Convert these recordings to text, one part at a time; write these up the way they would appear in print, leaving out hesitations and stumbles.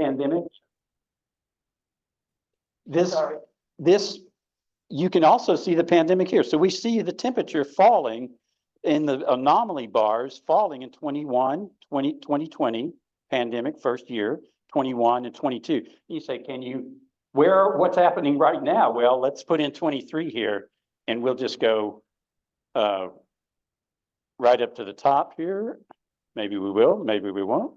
pandemic. This, you can also see the pandemic here. So we see the temperature falling in the anomaly bars, falling in 2020, pandemic, first year, 21 and 22. You say, can you, what's happening right now? Well, let's put in 23 here, and we'll just go right up to the top here. Maybe we will, maybe we won't.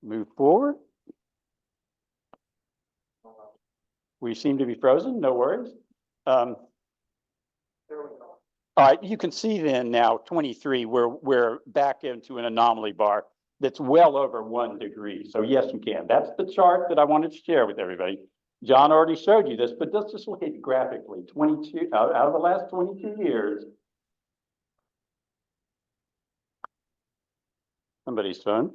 Move forward. We seem to be frozen, no worries. There we go. All right, you can see then now 23, we're back into an anomaly bar that's well over 1 degree. So yes, you can. That's the chart that I wanted to share with everybody. John already showed you this, but let's just look at it graphically. 22 out of the last 22 years. Somebody's phone.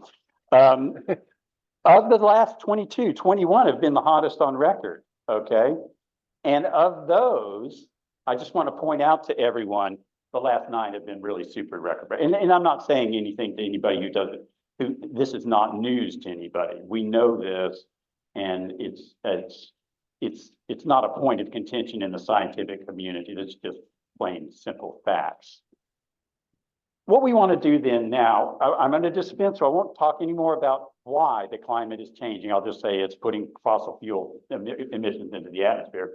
Of the last 22, 21 have been the hottest on record. Okay. And of those, I just want to point out to everyone, the last 9 have been really super record. And I'm not saying anything to anybody who doesn't, this is not news to anybody. We know this, and it's not a point of contention in the scientific community. That's just plain simple facts. What we want to do then now, I'm going to dispense, so I won't talk anymore about why the climate is changing. I'll just say it's putting fossil fuel emissions into the atmosphere.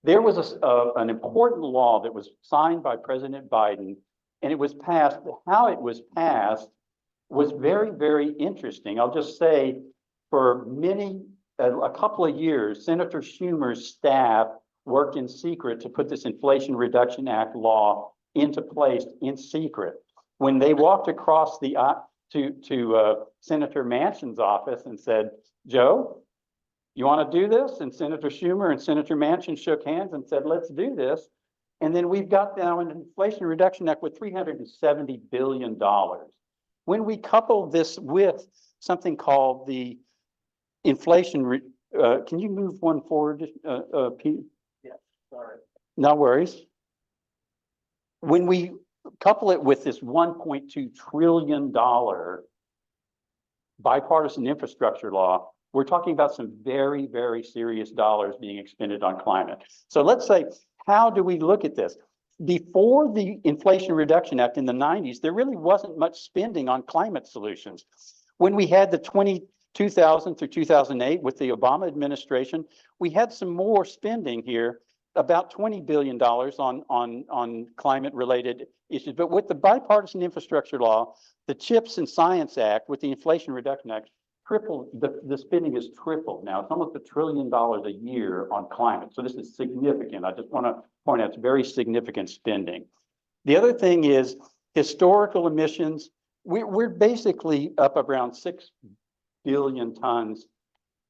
There was an important law that was signed by President Biden, and it was passed. How it was passed was very, very interesting. I'll just say for a couple of years, Senator Schumer's staff worked in secret to put this Inflation Reduction Act law into place in secret. When they walked across the to Senator Manchin's office and said, Joe, you want to do this? And Senator Schumer and Senator Manchin shook hands and said, let's do this. And then we've got now an Inflation Reduction Act with $370 billion. When we couple this with something called the inflation, can you move one forward, Pete? Yeah, sorry. No worries. When we couple it with this $1.2 trillion bipartisan infrastructure law, we're talking about some very, very serious dollars being expended on climate. So let's say, how do we look at this? Before the Inflation Reduction Act in the 90s, there really wasn't much spending on climate solutions. When we had the 2000 through 2008 with the Obama administration, we had some more spending here, about $20 billion on climate-related issues. But with the bipartisan infrastructure law, the CHIPS and Science Act, with the Inflation Reduction Act, tripled, the spending is tripled now. It's almost $1 trillion a year on climate. So this is significant. I just want to point out it's very significant spending. The other thing is historical emissions. We're basically up around 6 billion tons.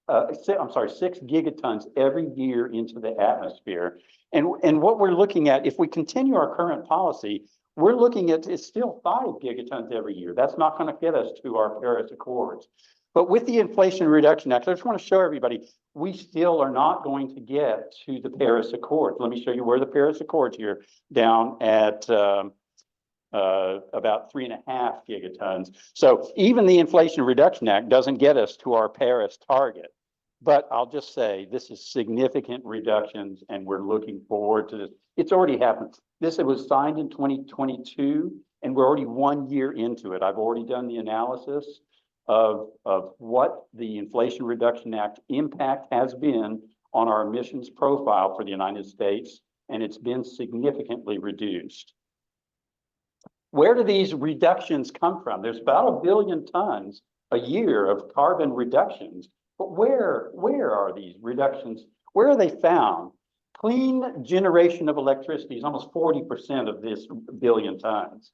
6 gigatons every year into the atmosphere. And what we're looking at, if we continue our current policy, we're looking at, it's still 5 gigatons every year. That's not going to get us to our Paris Accords. But with the Inflation Reduction Act, I just want to show everybody, we still are not going to get to the Paris Accords. Let me show you where the Paris Accords here, down at about 3.5 gigatons. So even the Inflation Reduction Act doesn't get us to our Paris target. But I'll just say this is significant reductions, and we're looking forward to this. It's already happened. It was signed in 2022, and we're already 1 year into it. I've already done the analysis of what the Inflation Reduction Act impact has been on our emissions profile for the United States, and it's been significantly reduced. Where do these reductions come from? There's about 1 billion tons a year of carbon reductions. But where are these reductions? Where are they found? Clean generation of electricity is almost 40% of this 1 billion tons.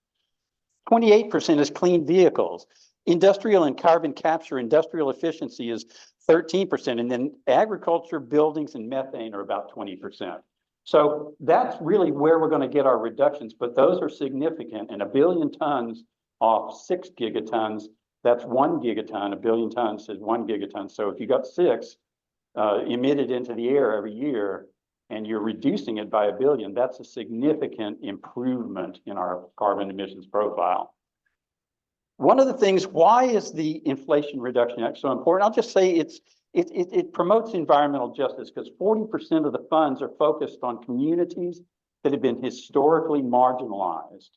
28% is clean vehicles. Industrial and carbon capture, industrial efficiency is 13%. And then agriculture, buildings, and methane are about 20%. So that's really where we're going to get our reductions. But those are significant. And 1 billion tons off 6 gigatons, that's 1 gigaton. 1 billion tons is 1 gigaton. So if you got 6 emitted into the air every year, and you're reducing it by 1 billion, that's a significant improvement in our carbon emissions profile. One of the things, why is the Inflation Reduction Act so important? I'll just say it promotes environmental justice because 40% of the funds are focused on communities that have been historically marginalized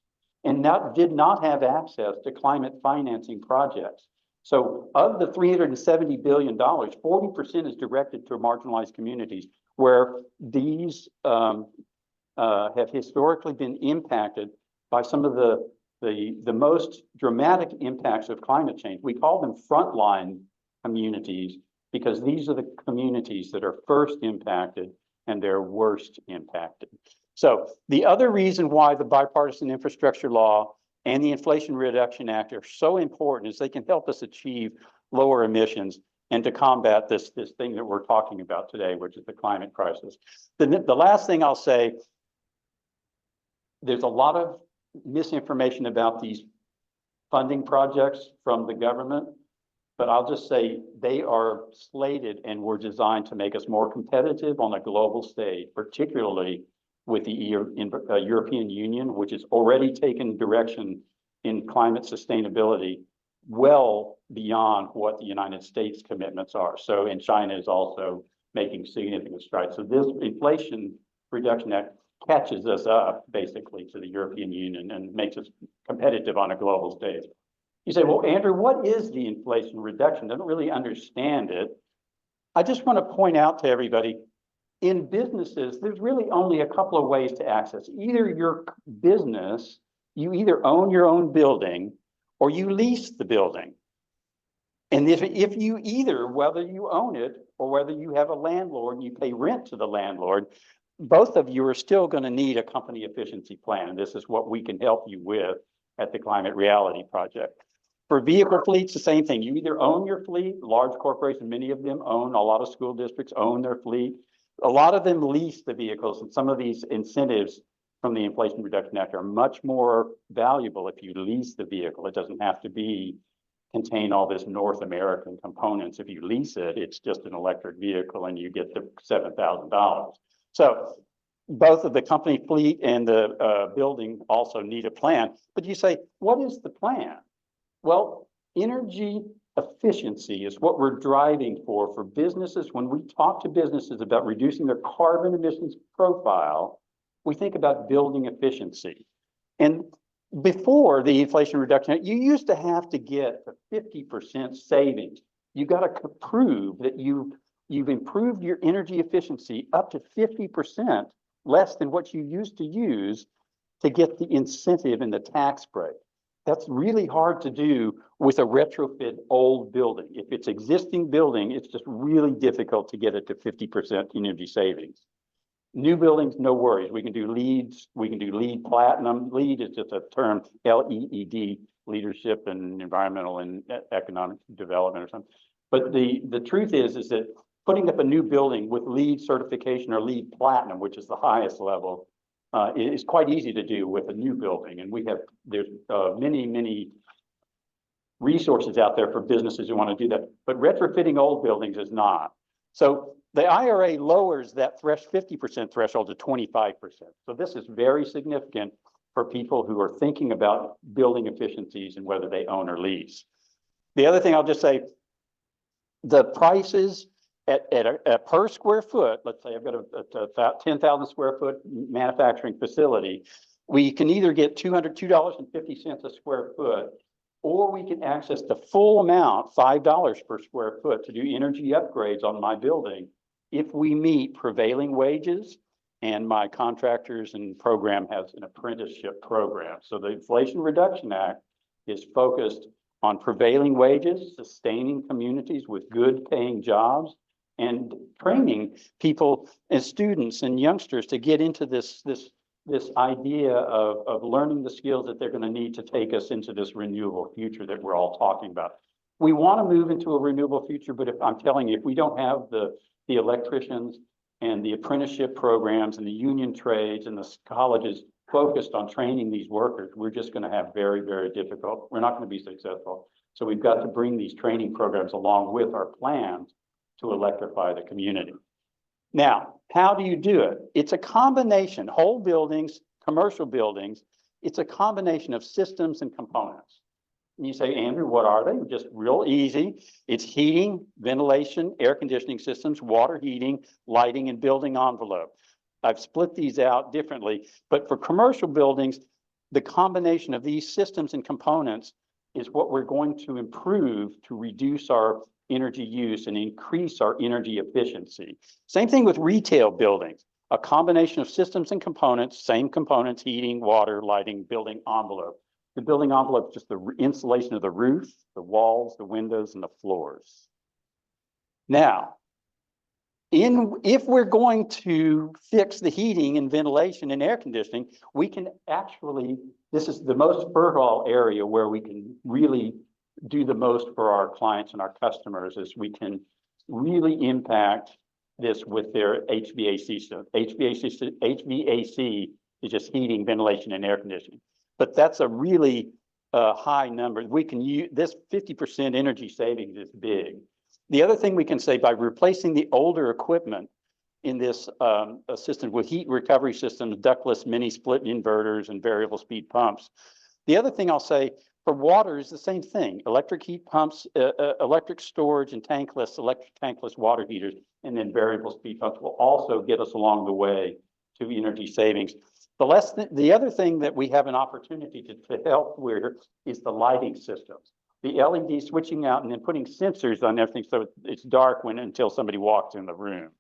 and did not have access to climate financing projects. So of the $370 billion, 40% is directed to marginalized communities where these have historically been impacted by some of the most dramatic impacts of climate change. We call them frontline communities because these are the communities that are first impacted and they're worst impacted. So the other reason why the bipartisan infrastructure law and the Inflation Reduction Act are so important is they can help us achieve lower emissions and to combat this thing that we're talking about today, which is the climate crisis. The last thing I'll say, there's a lot of misinformation about these funding projects from the government, but I'll just say they are slated and were designed to make us more competitive on a global stage, particularly with the European Union, which has already taken direction in climate sustainability well beyond what the United States commitments are. So, and China is also making significant strides. So this Inflation Reduction Act catches us up basically to the European Union and makes us competitive on a global stage. You say, well, Andrew, what is the Inflation Reduction? I don't really understand it. I just want to point out to everybody, in businesses, there's really only a couple of ways to access. Either your business, you either own your own building or you lease the building. And if you either, whether you own it or whether you have a landlord and you pay rent to the landlord, both of you are still going to need a company efficiency plan. And this is what we can help you with at the Climate Reality Project. For vehicle fleets, the same thing. You either own your fleet, large corporations, many of them own, a lot of school districts own their fleet. A lot of them lease the vehicles, and some of these incentives from the Inflation Reduction Act are much more valuable if you lease the vehicle. It doesn't have to contain all this North American components. If you lease it, it's just an electric vehicle and you get the $7,000. So both of the company fleet and the building also need a plan. But you say, what is the plan? Well, energy efficiency is what we're driving for businesses. When we talk to businesses about reducing their carbon emissions profile, we think about building efficiency. And before the Inflation Reduction Act, you used to have to get a 50% savings. You got to prove that you've improved your energy efficiency up to 50% less than what you used to use to get the incentive in the tax break. That's really hard to do with a retrofit old building. If it's existing building, it's just really difficult to get it to 50% energy savings. New buildings, no worries. We can do LEEDs, we can do LEED Platinum. LEED is just a term, LEED, Leadership and Environmental and Economic Development or something. But the truth is that putting up a new building with LEED certification or LEED Platinum, which is the highest level, is quite easy to do with a new building. And there's many resources out there for businesses who want to do that. But retrofitting old buildings is not. So the IRA lowers that 50% threshold to 25%. So this is very significant for people who are thinking about building efficiencies and whether they own or lease. The other thing I'll just say, the prices at a per square foot, let's say I've got a 10,000 square foot manufacturing facility, we can either get $202.50 a square foot, or we can access the full amount, $5 per square foot, to do energy upgrades on my building if we meet prevailing wages, and my contractors and program has an apprenticeship program. So the Inflation Reduction Act is focused on prevailing wages, sustaining communities with good paying jobs, and training people and students and youngsters to get into this idea of learning the skills that they're going to need to take us into this renewable future that we're all talking about. We want to move into a renewable future, but if I'm telling you, if we don't have the electricians and the apprenticeship programs and the union trades and the colleges focused on training these workers, we're just going to have very, very difficult. We're not going to be successful. So we've got to bring these training programs along with our plans to electrify the community. Now, how do you do it? It's a combination, whole buildings, commercial buildings. It's a combination of systems and components. And you say, Andrew, what are they? Just real easy. It's heating, ventilation, air conditioning systems, water heating, lighting, and building envelope. I've split these out differently, but for commercial buildings, the combination of these systems and components is what we're going to improve to reduce our energy use and increase our energy efficiency. Same thing with retail buildings, a combination of systems and components, same components, heating, water, lighting, building envelope. The building envelope is just the insulation of the roof, the walls, the windows, and the floors. Now, if we're going to fix the heating and ventilation and air conditioning, we can actually, this is the most fertile area where we can really do the most for our clients and our customers, is we can really impact this with their HVAC system. HVAC is just heating, ventilation, and air conditioning. But that's a really high number. We can use this 50% energy savings is big. The other thing we can say, by replacing the older equipment in this system with heat recovery systems, ductless mini split inverters, and variable speed pumps. The other thing I'll say for water is the same thing. Electric heat pumps, electric storage, and electric tankless water heaters, and then variable speed pumps will also get us along the way to energy savings. The other thing that we have an opportunity to help with is the lighting systems. The LED switching out and then putting sensors on everything so it's dark until somebody walks in the room.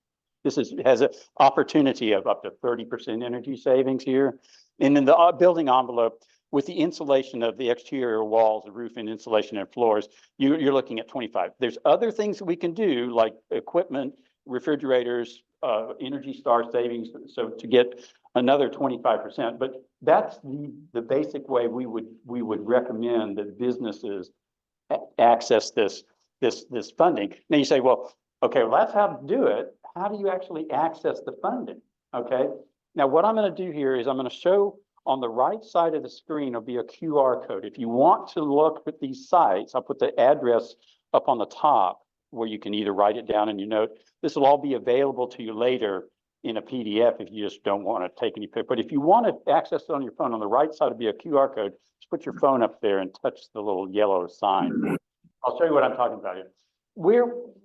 This has an opportunity of up to 30% energy savings here. And in the building envelope, with the insulation of the exterior walls, the roof, and insulation and floors, you're looking at 25. There's other things that we can do, like equipment, refrigerators, Energy Star savings, so to get another 25%. But that's the basic way we would recommend that businesses access this funding. Now you say, well, okay, well, that's how to do it. How do you actually access the funding? Okay. Now what I'm going to do here is I'm going to show on the right side of the screen will be a QR code. If you want to look at these sites, I'll put the address up on the top where you can either write it down in your note. This will all be available to you later in a PDF if you just don't want to take any picture. But if you want to access it on your phone, on the right side will be a QR code. Just put your phone up there and touch the little yellow sign. I'll show you what I'm talking about here.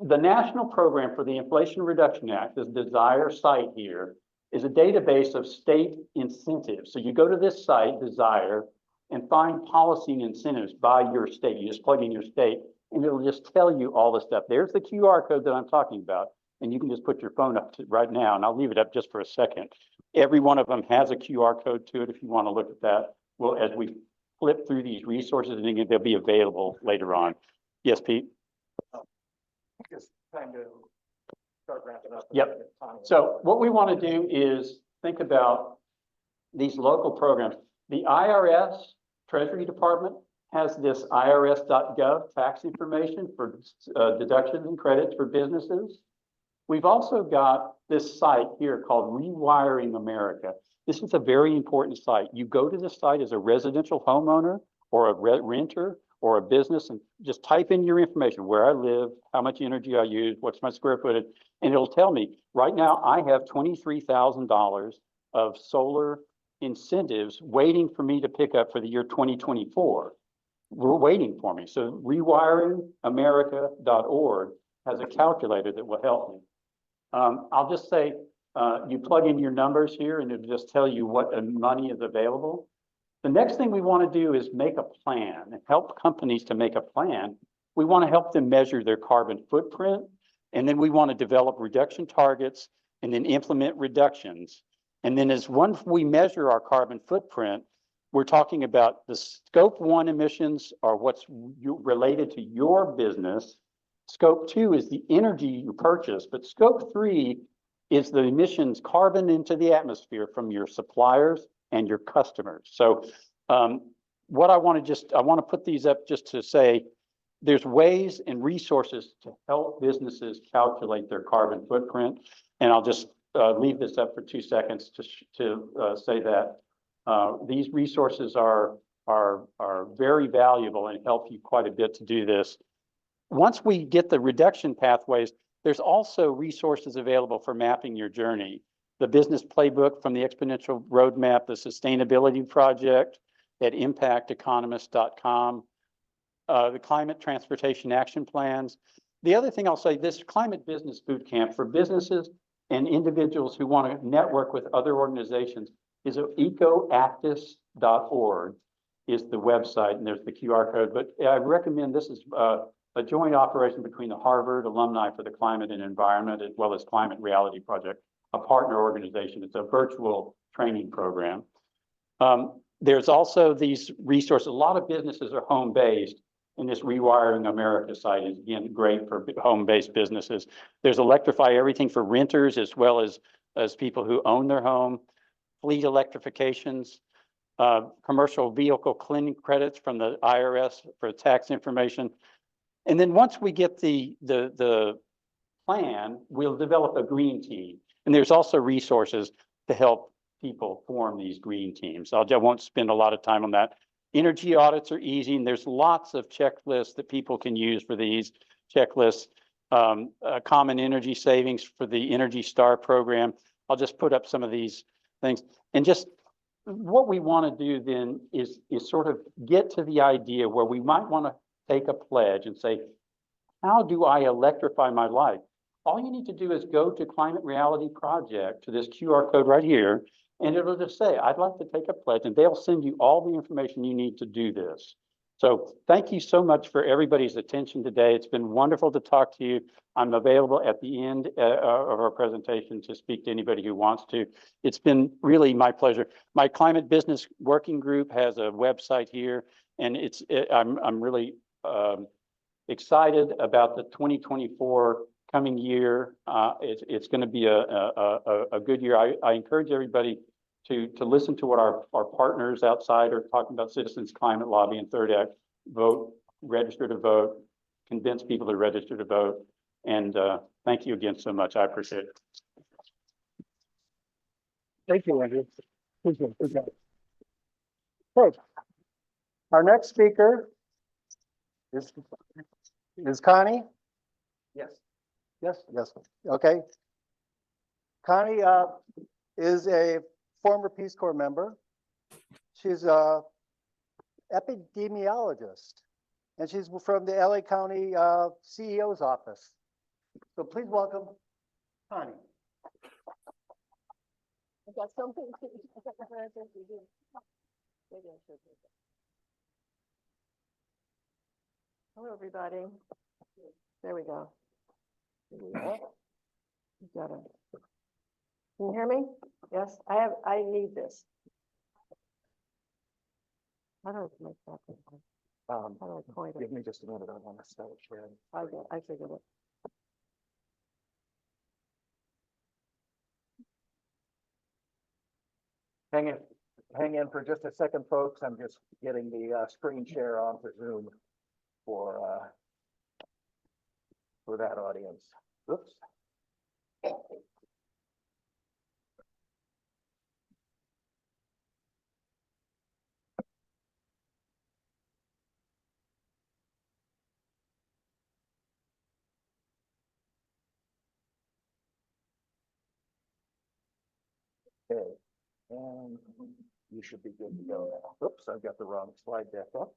The National Program for the Inflation Reduction Act, this Desire site here, is a database of state incentives. So you go to this site, Desire, and find policy and incentives by your state. You just plug in your state, and it'll just tell you all the stuff. There's the QR code that I'm talking about, and you can just put your phone up to right now, and I'll leave it up just for a second. Every one of them has a QR code to it if you want to look at that. Well, as we flip through these resources, and they'll be available later on. Yes, Pete? Just trying to start wrapping up. Yep. So what we want to do is think about these local programs. The IRS, Treasury Department, has this irs.gov tax information for deductions and credits for businesses. We've also got this site here called Rewiring America. This is a very important site. You go to this site as a residential homeowner or a renter or a business and just type in your information, where I live, how much energy I use, what's my square footage, and it'll tell me, right now I have $23,000 of solar incentives waiting for me to pick up for the year 2024. We're waiting for me. So rewiringamerica.org has a calculator that will help me. I'll just say, you plug in your numbers here and it'll just tell you what money is available. The next thing we want to do is make a plan and help companies to make a plan. We want to help them measure their carbon footprint, and then we want to develop reduction targets and then implement reductions. And then once we measure our carbon footprint, we're talking about the scope 1 emissions are what's related to your business. Scope 2 is the energy you purchase, but scope 3 is the emissions carbon into the atmosphere from your suppliers and your customers. So what I want to put these up just to say, there's ways and resources to help businesses calculate their carbon footprint. And I'll just leave this up for 2 seconds to say that these resources are very valuable and help you quite a bit to do this. Once we get the reduction pathways, there's also resources available for mapping your journey. The business playbook from the Exponential Roadmap, the Sustainability Project at impacteconomist.com. the climate transportation action plans. The other thing I'll say, this climate business boot camp for businesses and individuals who want to network with other organizations is ecoactus.org is the website, and there's the QR code. But I recommend this is a joint operation between the Harvard Alumni for the Climate and Environment, as well as Climate Reality Project, a partner organization. It's a virtual training program. There's also these resources. A lot of businesses are home-based, and this Rewiring America site is, again, great for home-based businesses. There's Electrify Everything for renters, as well as people who own their home, fleet electrifications, commercial vehicle cleaning credits from the IRS for tax information. And then once we get the plan, we'll develop a green team. And there's also resources to help people form these green teams. I won't spend a lot of time on that. Energy audits are easy, and there's lots of checklists that people can use for these checklists. Common energy savings for the Energy Star program. I'll just put up some of these things. And just what we want to do then is sort of get to the idea where we might want to take a pledge and say, how do I electrify my life? All you need to do is go to Climate Reality Project, to this QR code right here, and it'll just say, I'd like to take a pledge, and they'll send you all the information you need to do this. So thank you so much for everybody's attention today. It's been wonderful to talk to you. I'm available at the end of our presentation to speak to anybody who wants to. It's been really my pleasure. My Climate Business Working Group has a website here, and I'm really excited about the 2024 coming year. It's going to be a good year. I encourage everybody to listen to what our partners outside are talking about: Citizens Climate Lobby and Third Act, vote, register to vote, convince people to register to vote. And thank you again so much. I appreciate it. Thank you, Andrew. Appreciate it. Okay. Our next speaker is Connie. Yes. Yes. Okay. Connie is a former Peace Corps member. She's a epidemiologist, and she's from the LA County CEO's office. So please welcome Connie. I got something to do. Hello, everybody. There we go. You got it. Can you hear me? Yes, I need this. How do I make that? How do I point it? Give me just a minute. I want to start sharing. I figured it. Hang in for just a second, folks. I'm just getting the screen share on for Zoom for that audience. Oops. Okay, and you should be good to go now. Oops, I've got the wrong slide deck up.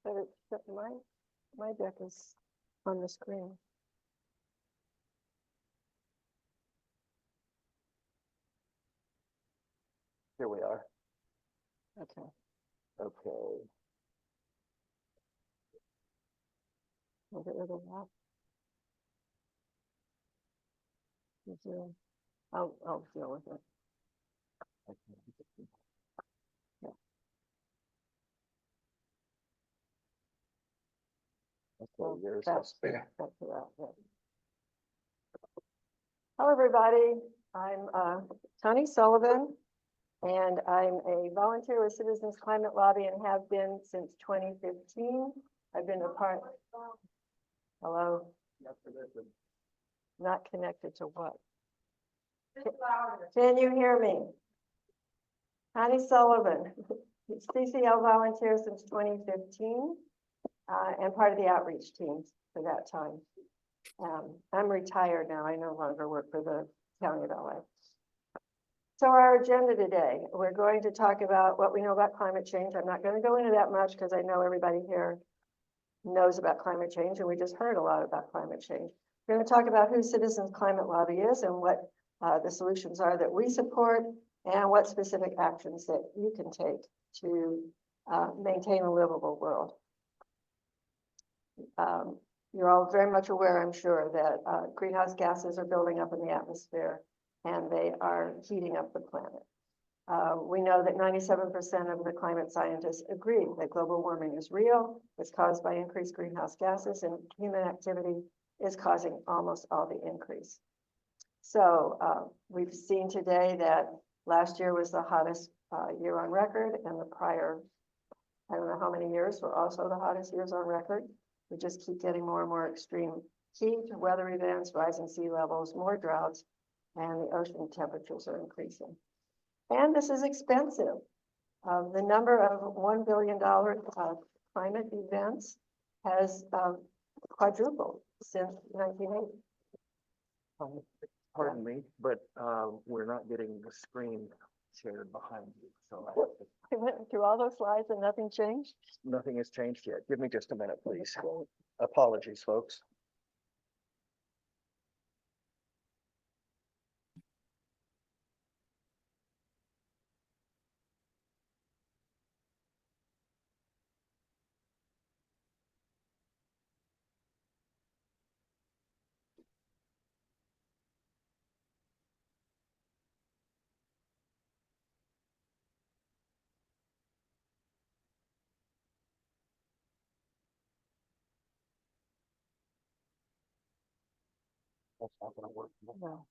But my deck is on the screen. Here we are. Okay. Okay. I'll get rid of that. I'll deal with it. Yeah. Okay, yours Back has to that. Yeah. Hello, everybody. I'm Connie Sullivan, and I'm a volunteer with Citizens Climate Lobby and have been since 2015. I've been a part. Hello. Not connected to what? Can you hear me? Connie Sullivan, CCL volunteer since 2015, and part of the outreach teams for that time. I'm retired now. I no longer work for the County of LA. So our agenda today, we're going to talk about what we know about climate change. I'm not going to go into that much because I know everybody here knows about climate change, and we just heard a lot about climate change. We're going to talk about who Citizens Climate Lobby is and what the solutions are that we support, and what specific actions that you can take to maintain a livable world. You're all very much aware, I'm sure, that greenhouse gases are building up in the atmosphere and they are heating up the planet. We know that 97% of the climate scientists agree that global warming is real. It's caused by increased greenhouse gases, and human activity is causing almost all the increase. So we've seen today that last year was the hottest year on record, and the prior, I don't know how many years, were also the hottest years on record. We just keep getting more and more extreme heat, weather events, rising sea levels, more droughts, and the ocean temperatures are increasing. And this is expensive. The number of $1 billion climate events has quadrupled since 1980. Pardon me, but we're not getting the screen shared behind you, so I went through all those slides and nothing changed. nothing has changed yet. Give me just a minute, please. Apologies, folks. That's not gonna work. No.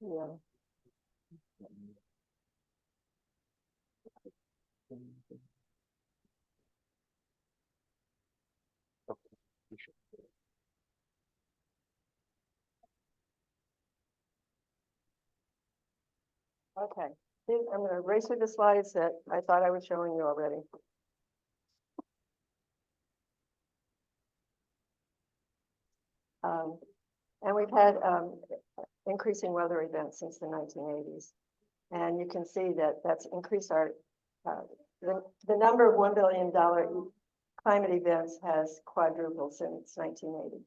Yeah. Okay, I'm going to race through the slides that I thought I was showing you already. And we've had increasing weather events since the 1980s. And you can see that that's increased our, the number of $1 billion climate events has quadrupled since 1980.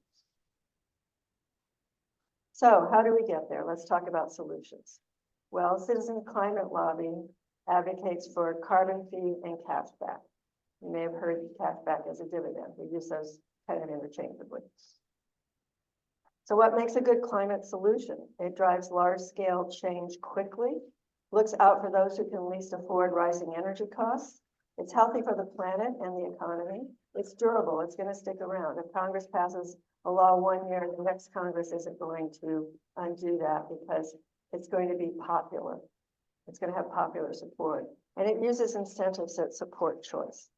So how do we get there? Let's talk about solutions. Well, Citizen Climate Lobby advocates for carbon fee and cashback. You may have heard cashback as a dividend. We use those kind of interchangeably. So what makes a good climate solution? It drives large-scale change quickly, looks out for those who can least afford rising energy costs. It's healthy for the planet and the economy. It's durable. It's going to stick around. If Congress passes a law 1 year, the next Congress isn't going to undo that because it's going to be popular. It's going to have popular support. And it uses incentives that support choice.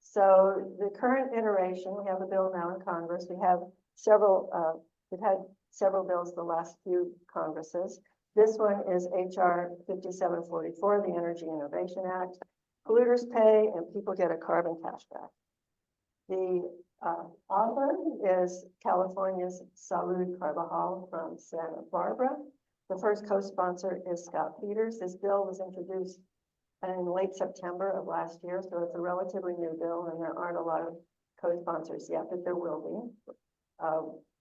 So the current iteration, we have a bill now in Congress. We have several, we've had several bills the last few Congresses. This one is HR 5744, the Energy Innovation Act. Polluters pay and people get a carbon cashback. The author is California's Salud Carvajal from Santa Barbara. The first co-sponsor is Scott Peters. This bill was introduced in late September of last year, so it's a relatively new bill, and there aren't a lot of co-sponsors yet, but there will be.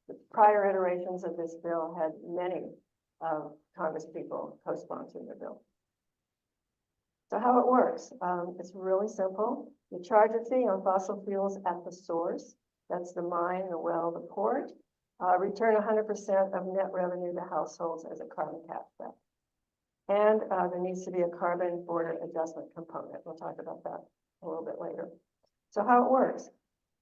The prior iterations of this bill had many Congress people co-sponsored the bill. So how it works, it's really simple. You charge a fee on fossil fuels at the source. That's the mine, the well, the port. Return 100% of net revenue to households as a carbon cashback. And there needs to be a carbon border adjustment component. We'll talk about that a little bit later. So how it works.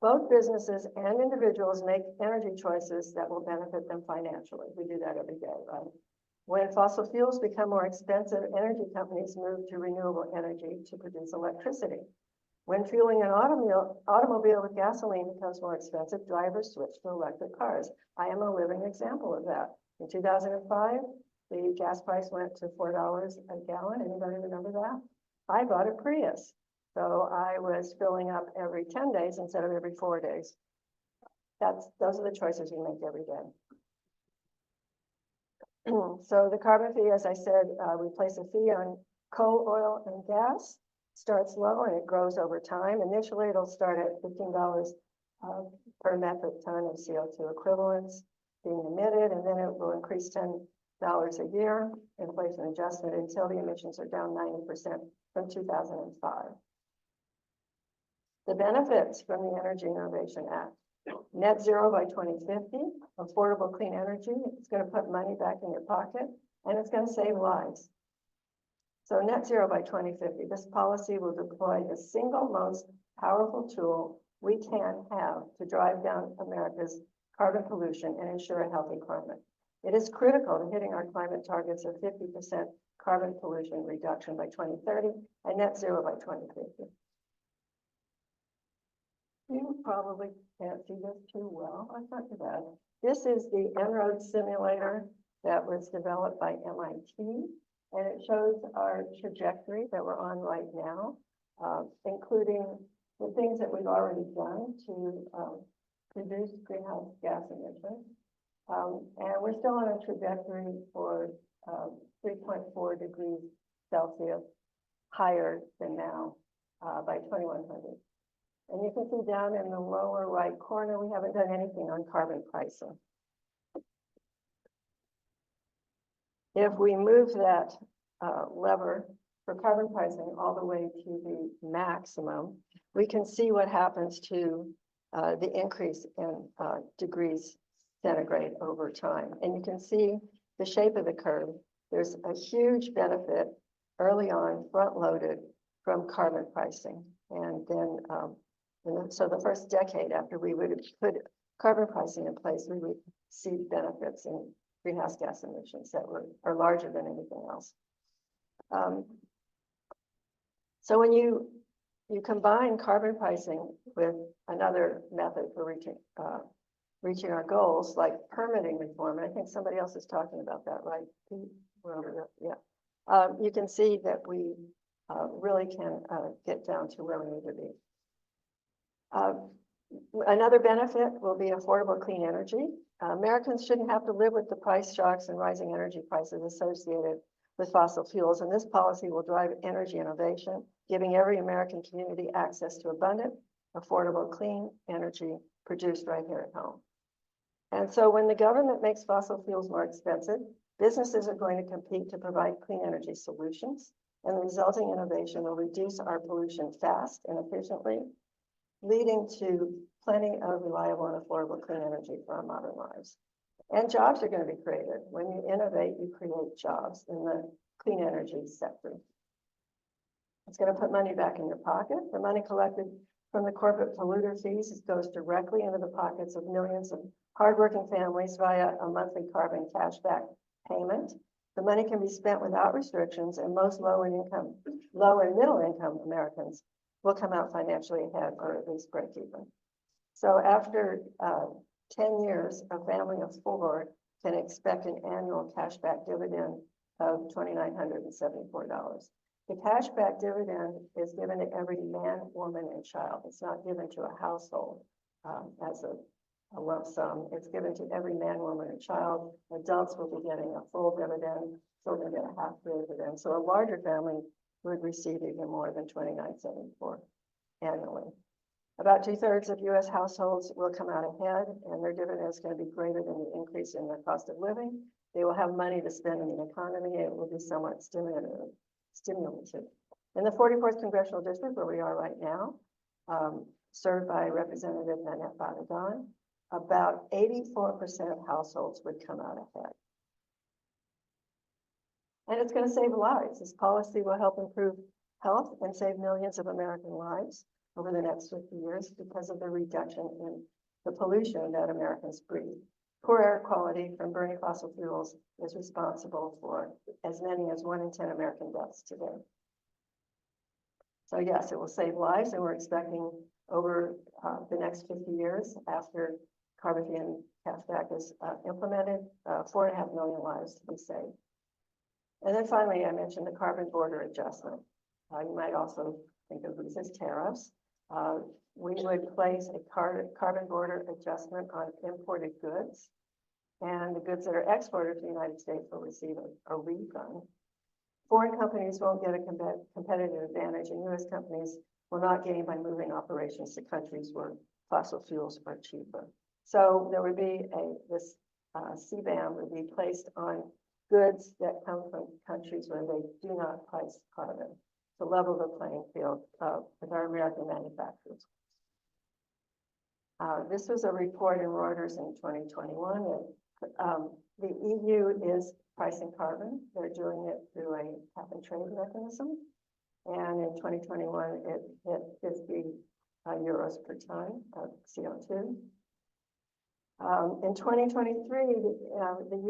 Both businesses and individuals make energy choices that will benefit them financially. We do that every day, right? When fossil fuels become more expensive, energy companies move to renewable energy to produce electricity. When fueling an automobile with gasoline becomes more expensive, drivers switch to electric cars. I am a living example of that. In 2005, the gas price went to $4 a gallon. Anybody remember that? I bought a Prius. So I was filling up every 10 days instead of every 4 days. Those are the choices you make every day. So the carbon fee, as I said, we place a fee on coal, oil, and gas. Starts low and it grows over time. Initially, it'll start at $15 per metric ton of CO2 equivalents being emitted, and then it will increase $10 a year, inflation adjusted, until the emissions are down 90% from 2005. The benefits from the Energy Innovation Act. Net zero by 2050, affordable clean energy. It's going to put money back in your pocket, and it's going to save lives. So net zero by 2050, this policy will deploy the single most powerful tool we can have to drive down America's carbon pollution and ensure a healthy climate. It is critical to hitting our climate targets of 50% carbon pollution reduction by 2030 and net zero by 2050. You probably can't see this too well. That's not too bad. This is the En-ROAD simulator that was developed by MIT. And it shows our trajectory that we're on right now, including the things that we've already done to reduce greenhouse gas emissions. And we're still on a trajectory for 3.4 degrees Celsius higher than now by 2100. And you can see down in the lower right corner, we haven't done anything on carbon pricing. If we move that lever for carbon pricing all the way to the maximum, we can see what happens to the increase in degrees centigrade over time. And you can see the shape of the curve. There's a huge benefit early on, front-loaded from carbon pricing. And then, so the first decade after we would put carbon pricing in place, we would see benefits in greenhouse gas emissions that are larger than anything else. So when you combine carbon pricing with another method for reaching our goals, like permitting reform, and I think somebody else is talking about that, right? We're over there. Yeah. You can see that we really can get down to where we need to be. Another benefit will be affordable clean energy. Americans shouldn't have to live with the price shocks and rising energy prices associated with fossil fuels, and this policy will drive energy innovation, giving every American community access to abundant, affordable, clean energy produced right here at home. And so when the government makes fossil fuels more expensive, businesses are going to compete to provide clean energy solutions, and the resulting innovation will reduce our pollution fast and efficiently, leading to plenty of reliable and affordable clean energy for our modern lives. And jobs are going to be created. When you innovate, you create jobs in the clean energy sector. It's going to put money back in your pocket. The money collected from the corporate polluter fees goes directly into the pockets of millions of hardworking families via a monthly carbon cashback payment. The money can be spent without restrictions, and most low and middle income Americans will come out financially ahead, or at least break even. So after 10 years, a family of 4 can expect an annual cashback dividend of $2,974. The cashback dividend is given to every man, woman, and child. It's not given to a household as a lump sum. It's given to every man, woman, and child. Adults will be getting a full dividend, children get a half dividend. So a larger family would receive even more than $2,974 annually. About 2/3 of U.S. households will come out ahead, and their dividend is going to be greater than the increase in their cost of living. they will have money to spend in the economy. It will be somewhat stimulative. In the 44th Congressional District, where we are right now, served by Representative Nanette Badadan, about 84% of households would come out ahead. And it's going to save lives. This policy will help improve health and save millions of American lives over the next 50 years because of the reduction in the pollution that Americans breathe. Poor air quality from burning fossil fuels is responsible for as many as 1 in 10 American deaths today. So yes, it will save lives, and we're expecting over the next 50 years after carbon fee and cashback is implemented, 4.5 million lives to be saved. And then finally, I mentioned the carbon border adjustment. You might also think of these as tariffs. We would place a carbon border adjustment on imported goods, and the goods that are exported to the United States will receive a refund. Foreign companies won't get a competitive advantage, and U.S. companies will not gain by moving operations to countries where fossil fuels are cheaper. So there would be this CBAM would be placed on goods that come from countries where they do not price carbon to level the playing field with our American manufacturers. This was a report in Reuters in 2021 that the EU is pricing carbon. They're doing it through a cap and trade mechanism. And in 2021, it hit 50 euros per ton of CO2. In 2023, the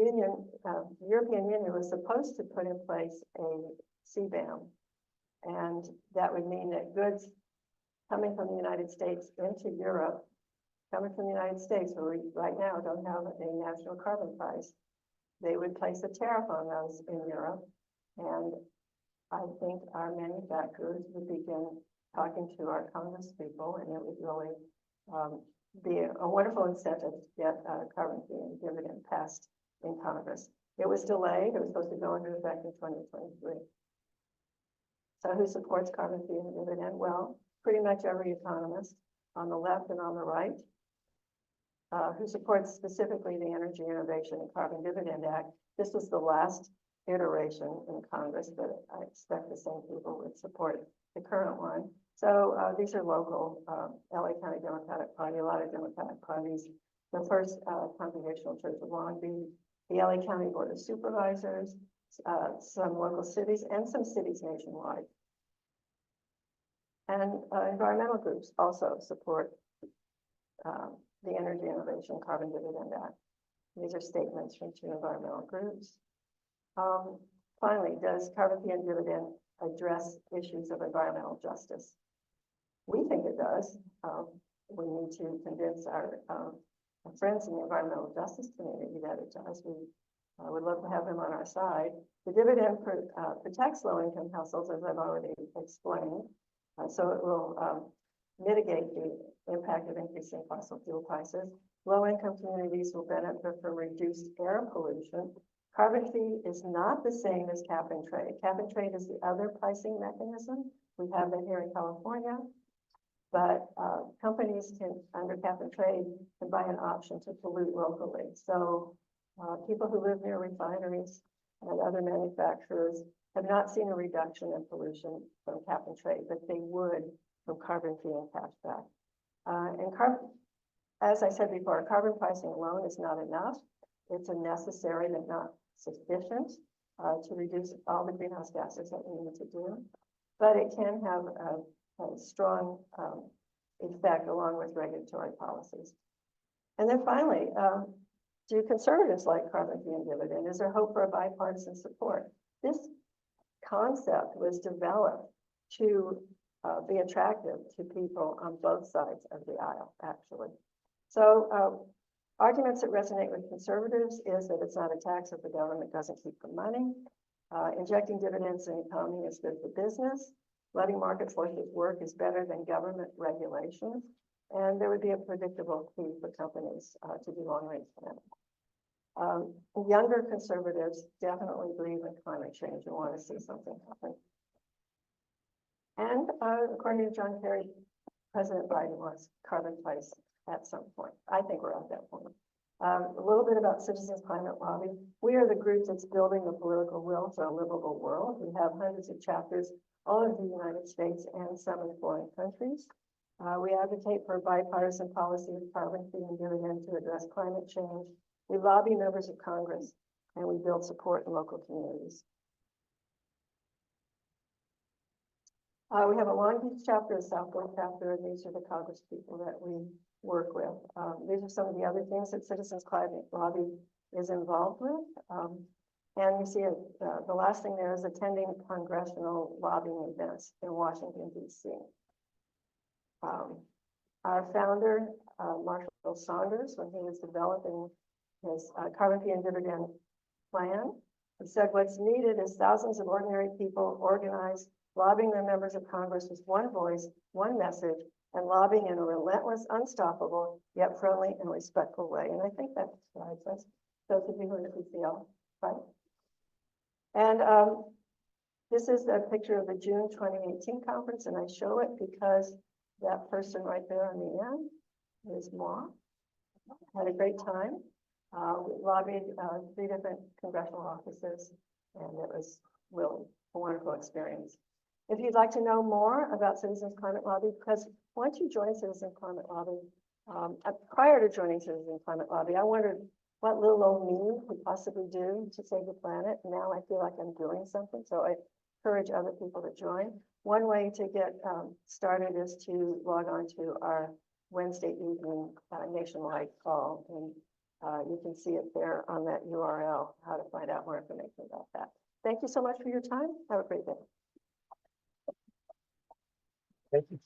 European Union was supposed to put in place a CBAM. And that would mean that goods coming from the United States into Europe, coming from the United States, where we right now don't have a national carbon price, they would place a tariff on those in Europe. And I think our manufacturers would begin talking to our Congress people, and it would really be a wonderful incentive to get carbon fee and dividend passed in Congress. It was delayed. It was supposed to go into effect in 2023. So who supports carbon fee and dividend? Well, pretty much every economist on the left and on the right. Who supports specifically the Energy Innovation and Carbon Dividend Act. This was the last iteration in Congress, but I expect the same people would support the current one. So these are local LA County Democratic Party, a lot of Democratic parties. The First Congregational Church of Long Beach, the LA County Board of Supervisors, some local cities, and some cities nationwide. And environmental groups also support the Energy Innovation Carbon Dividend Act. These are statements from 2 environmental groups. Finally, does carbon fee and dividend address issues of environmental justice? We think it does. We need to convince our friends in the environmental justice community that it does. We would love to have them on our side. The dividend protects low-income households, as I've already explained. So it will mitigate the impact of increasing fossil fuel prices. Low-income communities will benefit from reduced air pollution. Carbon fee is not the same as cap and trade. Cap and trade is the other pricing mechanism. We have that here in California. But companies can, under cap and trade, can buy an option to pollute locally. So people who live near refineries and other manufacturers have not seen a reduction in pollution from cap and trade, but they would from carbon fee and cashback. As I said before, carbon pricing alone is not enough. It's a necessary but not sufficient to reduce all the greenhouse gases that we need to do. But it can have a strong effect along with regulatory policies. And then finally, do conservatives like carbon fee and dividend? Is there hope for a bipartisan support? This concept was developed to be attractive to people on both sides of the aisle, actually. So arguments that resonate with conservatives is that it's not a tax if the government doesn't keep the money. Injecting dividends in the economy is good for business. Letting market forces work is better than government regulation. And there would be a predictable fee for companies to do long-range planning. Younger conservatives definitely believe in climate change and want to see something happen. And according to John Kerry, President Biden wants carbon price at some point. I think we're at that point. A little bit about Citizens Climate Lobby. We are the group that's building the political will for a livable world. We have hundreds of chapters all over the United States and some in foreign countries. We advocate for a bipartisan policy of carbon fee and dividend to address climate change. We lobby members of Congress, and we build support in local communities. We have a Long Beach chapter, a Southwest chapter, and these are the Congress people that we work with. These are some of the other things that Citizens Climate Lobby is involved with. And you see the last thing there is attending congressional lobbying events in Washington, D.C. Our founder, Marshall Saunders, when he was developing his carbon fee and dividend plan, he said what's needed is thousands of ordinary people organized, lobbying their members of Congress with one voice, one message, and lobbying in a relentless, unstoppable, yet friendly and respectful way. And I think that describes us, those of you who are in the PCL, right? And this is a picture of the June 2018 conference, and I show it because that person right there on the end is moi. Had a great time. We lobbied 3 different congressional offices, and it was really a wonderful experience. If you'd like to know more about Citizens Climate Lobby, because once you join Citizens Climate Lobby, prior to joining Citizens Climate Lobby, I wondered what little old me could possibly do to save the planet. Now I feel like I'm doing something, so I encourage other people to join. One way to get started is to log on to our Wednesday evening nationwide call, and you can see it there on that URL, how to find out more information about that. Thank you so much for your time. Have a great day. Thank you.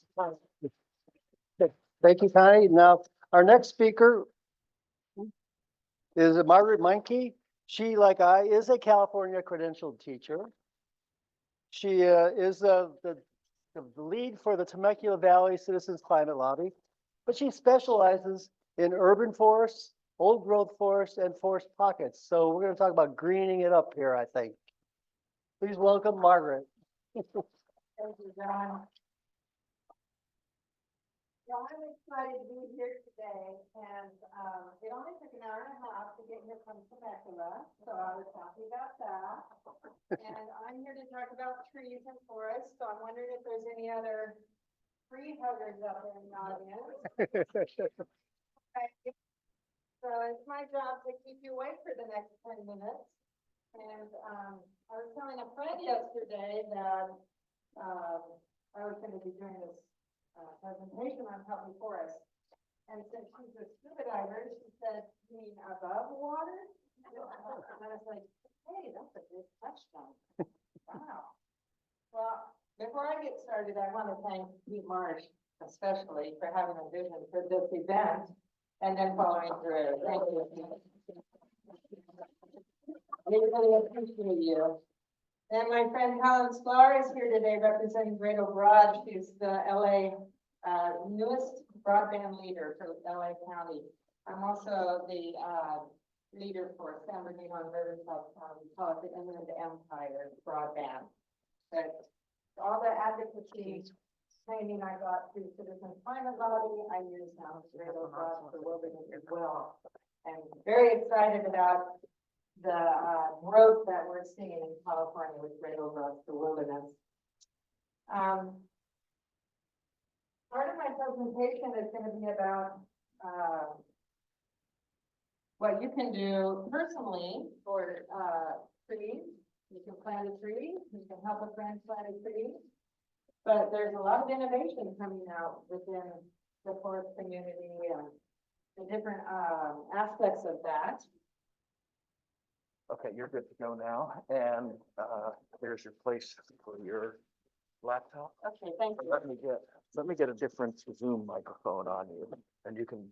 Thank you, Connie. Now, our next speaker is Margaret Meyncke. She, like I, is a California credentialed teacher. She is the lead for the Temecula Valley Citizens Climate Lobby, but she specializes in urban forests, old growth forests, and forest pockets. So we're going to talk about greening it up here, I think. Please welcome Margaret. Thank you, John. Well, I'm excited to be here today, and it only took an hour and a half to get here from Temecula, so I was happy about that. And I'm here to talk about trees and forests, so I'm wondering if there's any other tree huggers out there in the audience. Okay. So it's my job to keep you awake for the next 10 minutes. And I was telling a friend yesterday that I was going to be doing this presentation on healthy forests. And since she's a scuba diver, she said, "You mean above water?" And I was like, "Hey, that's a big question." Wow. Well, before I get started, I want to thank Pete Marsh especially for having a vision for this event and then following through. Thank you. We really appreciate you. And my friend Helen Sklar is here today representing Great Broad. She's the LA newest broadband leader for LA County. I'm also the leader for San Bernardino and Riverside County, called the Inland Empire broadband. But all the advocacy training I got through Citizens Climate Lobby, I use now Great Broad for wilderness as well. And very excited about the growth that we're seeing in California with Great Broad for wilderness. Part of my presentation is going to be about what you can do personally for trees. You can plant a tree, you can help a friend plant a tree, but there's a lot of innovation coming out within the forest community and the different aspects of that. Okay, you're good to go now. And there's your place for your laptop. Okay, thank you. Let me get a different Zoom microphone on you, and you can.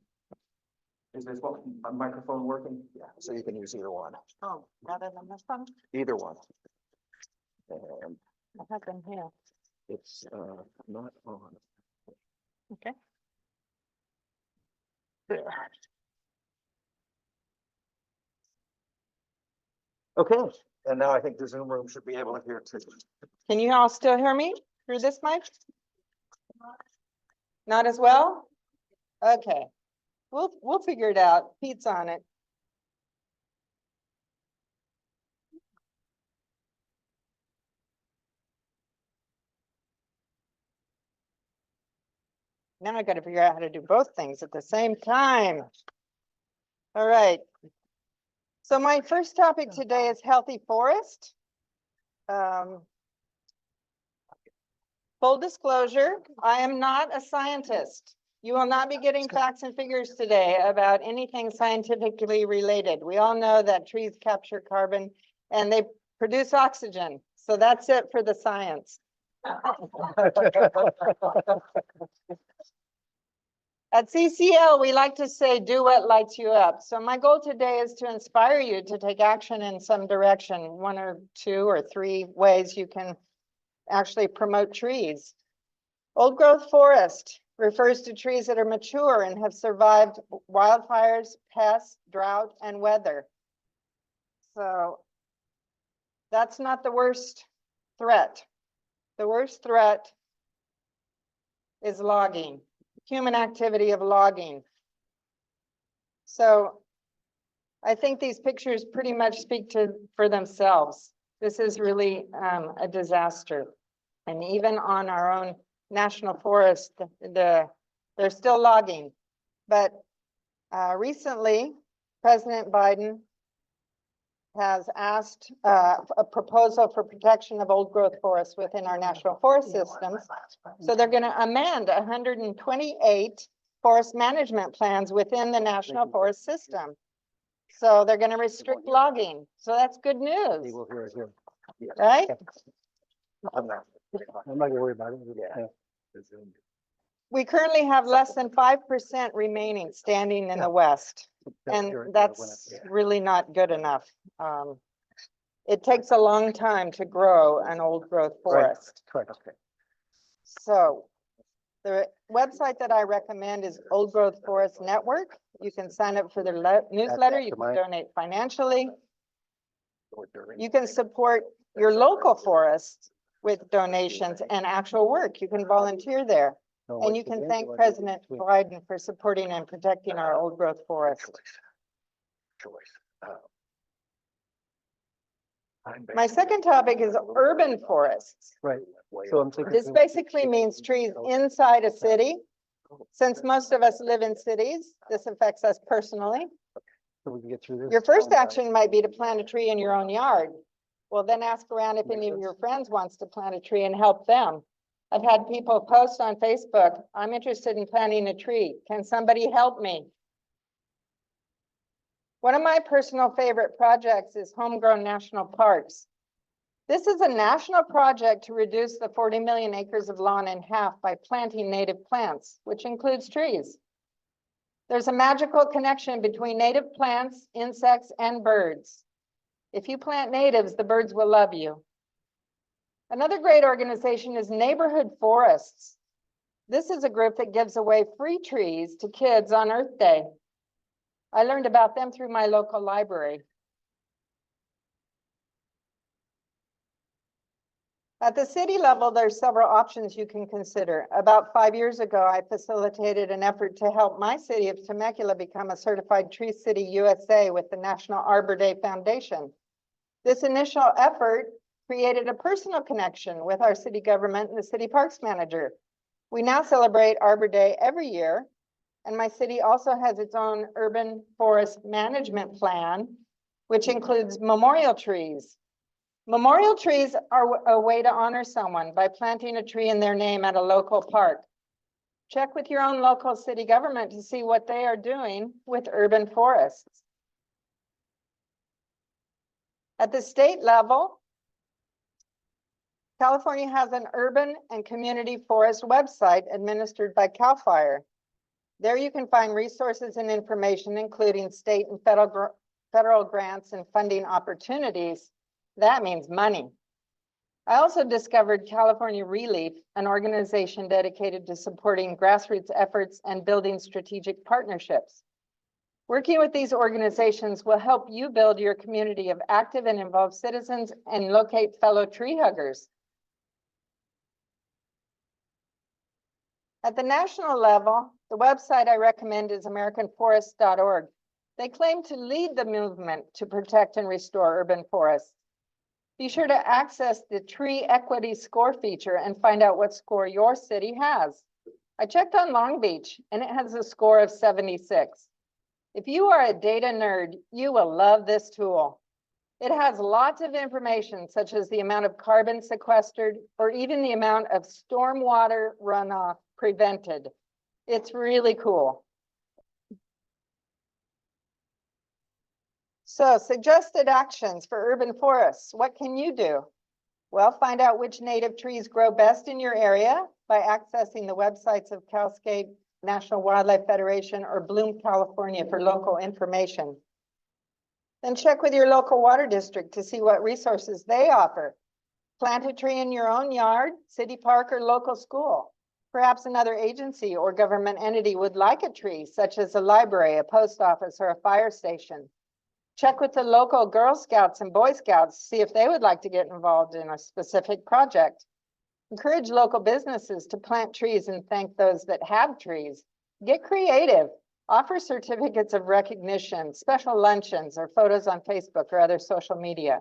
Is this one a microphone working? Yeah, so you can use either one. Oh, rather than this one? Either one. And I have them here. it's not on. Okay. There. Okay, and now I think the Zoom room should be able to hear too. Can you all still hear me through this mic? Not as well? Okay. We'll figure it out. Pete's on it. Now I gotta figure out how to do both things at the same time. All right. So my first topic today is healthy forest. Full disclosure, I am not a scientist. You will not be getting facts and figures today about anything scientifically related. We all know that trees capture carbon and they produce oxygen. So that's it for the science. At CCL, we like to say, do what lights you up. So my goal today is to inspire you to take action in some direction, 1 or 2 or 3 ways you can actually promote trees. Old growth forest refers to trees that are mature and have survived wildfires, pests, drought, and weather. So that's not the worst threat. The worst threat is logging, human activity of logging. So I think these pictures pretty much speak for themselves. This is really a disaster. And even on our own national forest, they're still logging. But recently, President Biden has asked a proposal for protection of old growth forests within our national forest systems. So they're going to amend 128 forest management plans within the national forest system. So they're going to restrict logging. So that's good news, right? I'm not gonna worry about it. Yeah. We currently have less than 5% remaining standing in the West, and that's really not good enough. It takes a long time to grow an old growth forest. Correct. Okay. So the website that I recommend is Old Growth Forest Network. You can sign up for their newsletter. You can donate financially. You can support your local forests with donations and actual work. You can volunteer there. And you can thank President Biden for supporting and protecting our old growth forest. My second topic is urban forests. Right. So I'm thinking. This basically means trees inside a city. Since most of us live in cities, this affects us personally. So we can get through this. Your first action might be to plant a tree in your own yard. Well, then ask around if any of your friends wants to plant a tree and help them. I've had people post on Facebook, I'm interested in planting a tree. Can somebody help me? One of my personal favorite projects is Homegrown National Parks. This is a national project to reduce the 40 million acres of lawn in half by planting native plants, which includes trees. There's a magical connection between native plants, insects, and birds. If you plant natives, the birds will love you. Another great organization is Neighborhood Forests. This is a group that gives away free trees to kids on Earth Day. I learned about them through my local library. At the city level, there's several options you can consider. About 5 years ago, I facilitated an effort to help my city of Temecula become a certified Tree City USA with the National Arbor Day Foundation. This initial effort created a personal connection with our city government and the city parks manager. We now celebrate Arbor Day every year, and my city also has its own urban forest management plan, which includes memorial trees. Memorial trees are a way to honor someone by planting a tree in their name at a local park. Check with your own local city government to see what they are doing with urban forests. At the state level, California has an urban and community forest website administered by CAL FIRE. There you can find resources and information, including state and federal grants and funding opportunities. That means money. I also discovered California Relief, an organization dedicated to supporting grassroots efforts and building strategic partnerships. Working with these organizations will help you build your community of active and involved citizens and locate fellow tree huggers. At the national level, the website I recommend is AmericanForest.org. They claim to lead the movement to protect and restore urban forests. Be sure to access the tree equity score feature and find out what score your city has. I checked on Long Beach and it has a score of 76. If you are a data nerd, you will love this tool. It has lots of information, such as the amount of carbon sequestered or even the amount of stormwater runoff prevented. It's really cool. So, suggested actions for urban forests. What can you do? Well, find out which native trees grow best in your area by accessing the websites of Cascade National Wildlife Federation or Bloom, California for local information. Then check with your local water district to see what resources they offer. Plant a tree in your own yard, city park, or local school. Perhaps another agency or government entity would like a tree, such as a library, a post office, or a fire station. Check with the local Girl Scouts and Boy Scouts, see if they would like to get involved in a specific project. Encourage local businesses to plant trees and thank those that have trees. Get creative. Offer certificates of recognition, special luncheons, or photos on Facebook or other social media.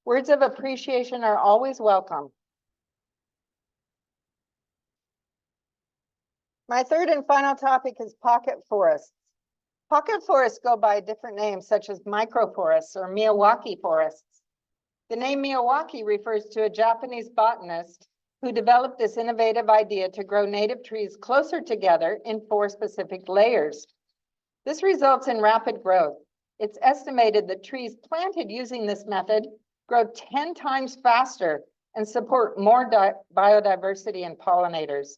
Words of appreciation are always welcome. My third and final topic is pocket forests. Pocket forests go by different names, such as microforests or Miyawaki forests. The name Miyawaki refers to a Japanese botanist who developed this innovative idea to grow native trees closer together in 4 specific layers. This results in rapid growth. It's estimated that trees planted using this method grow 10 times faster and support more biodiversity and pollinators.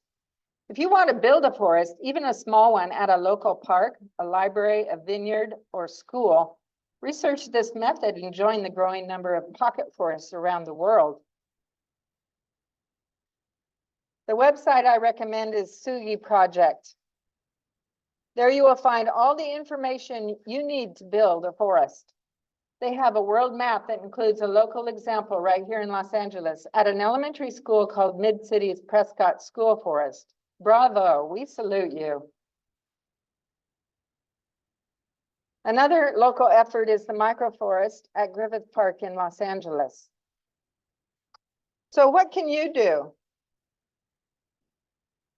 If you want to build a forest, even a small one at a local park, a library, a vineyard, or school, research this method and join the growing number of pocket forests around the world. The website I recommend is Sugi Project. There you will find all the information you need to build a forest. They have a world map that includes a local example right here in Los Angeles at an elementary school called Mid-City's Prescott School Forest. Bravo, we salute you. Another local effort is the microforest at Griffith Park in Los Angeles. So what can you do?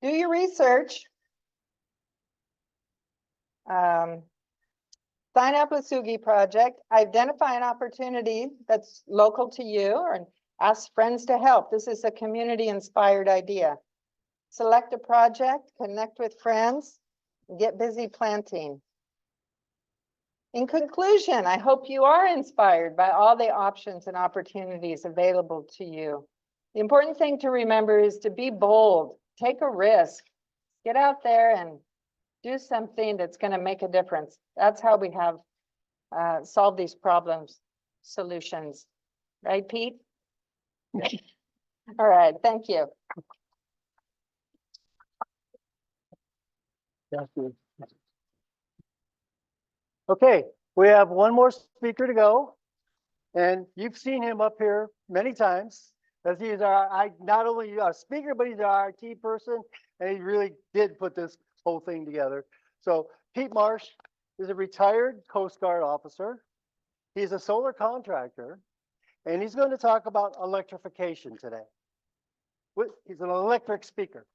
Do your research. Sign up with Sugi Project, identify an opportunity that's local to you, and ask friends to help. This is a community-inspired idea. Select a project, connect with friends, and get busy planting. In conclusion, I hope you are inspired by all the options and opportunities available to you. The important thing to remember is to be bold, take a risk, get out there and do something that's going to make a difference. That's how we have solved these problems, solutions. Right, Pete? All right, thank you. Thank you. Okay, we have one more speaker to go. And you've seen him up here many times, as he's not only a speaker, but he's our IT person. And he really did put this whole thing together. So Pete Marsh is a retired Coast Guard officer. He's a solar contractor, and he's going to talk about electrification today. He's an electric speaker.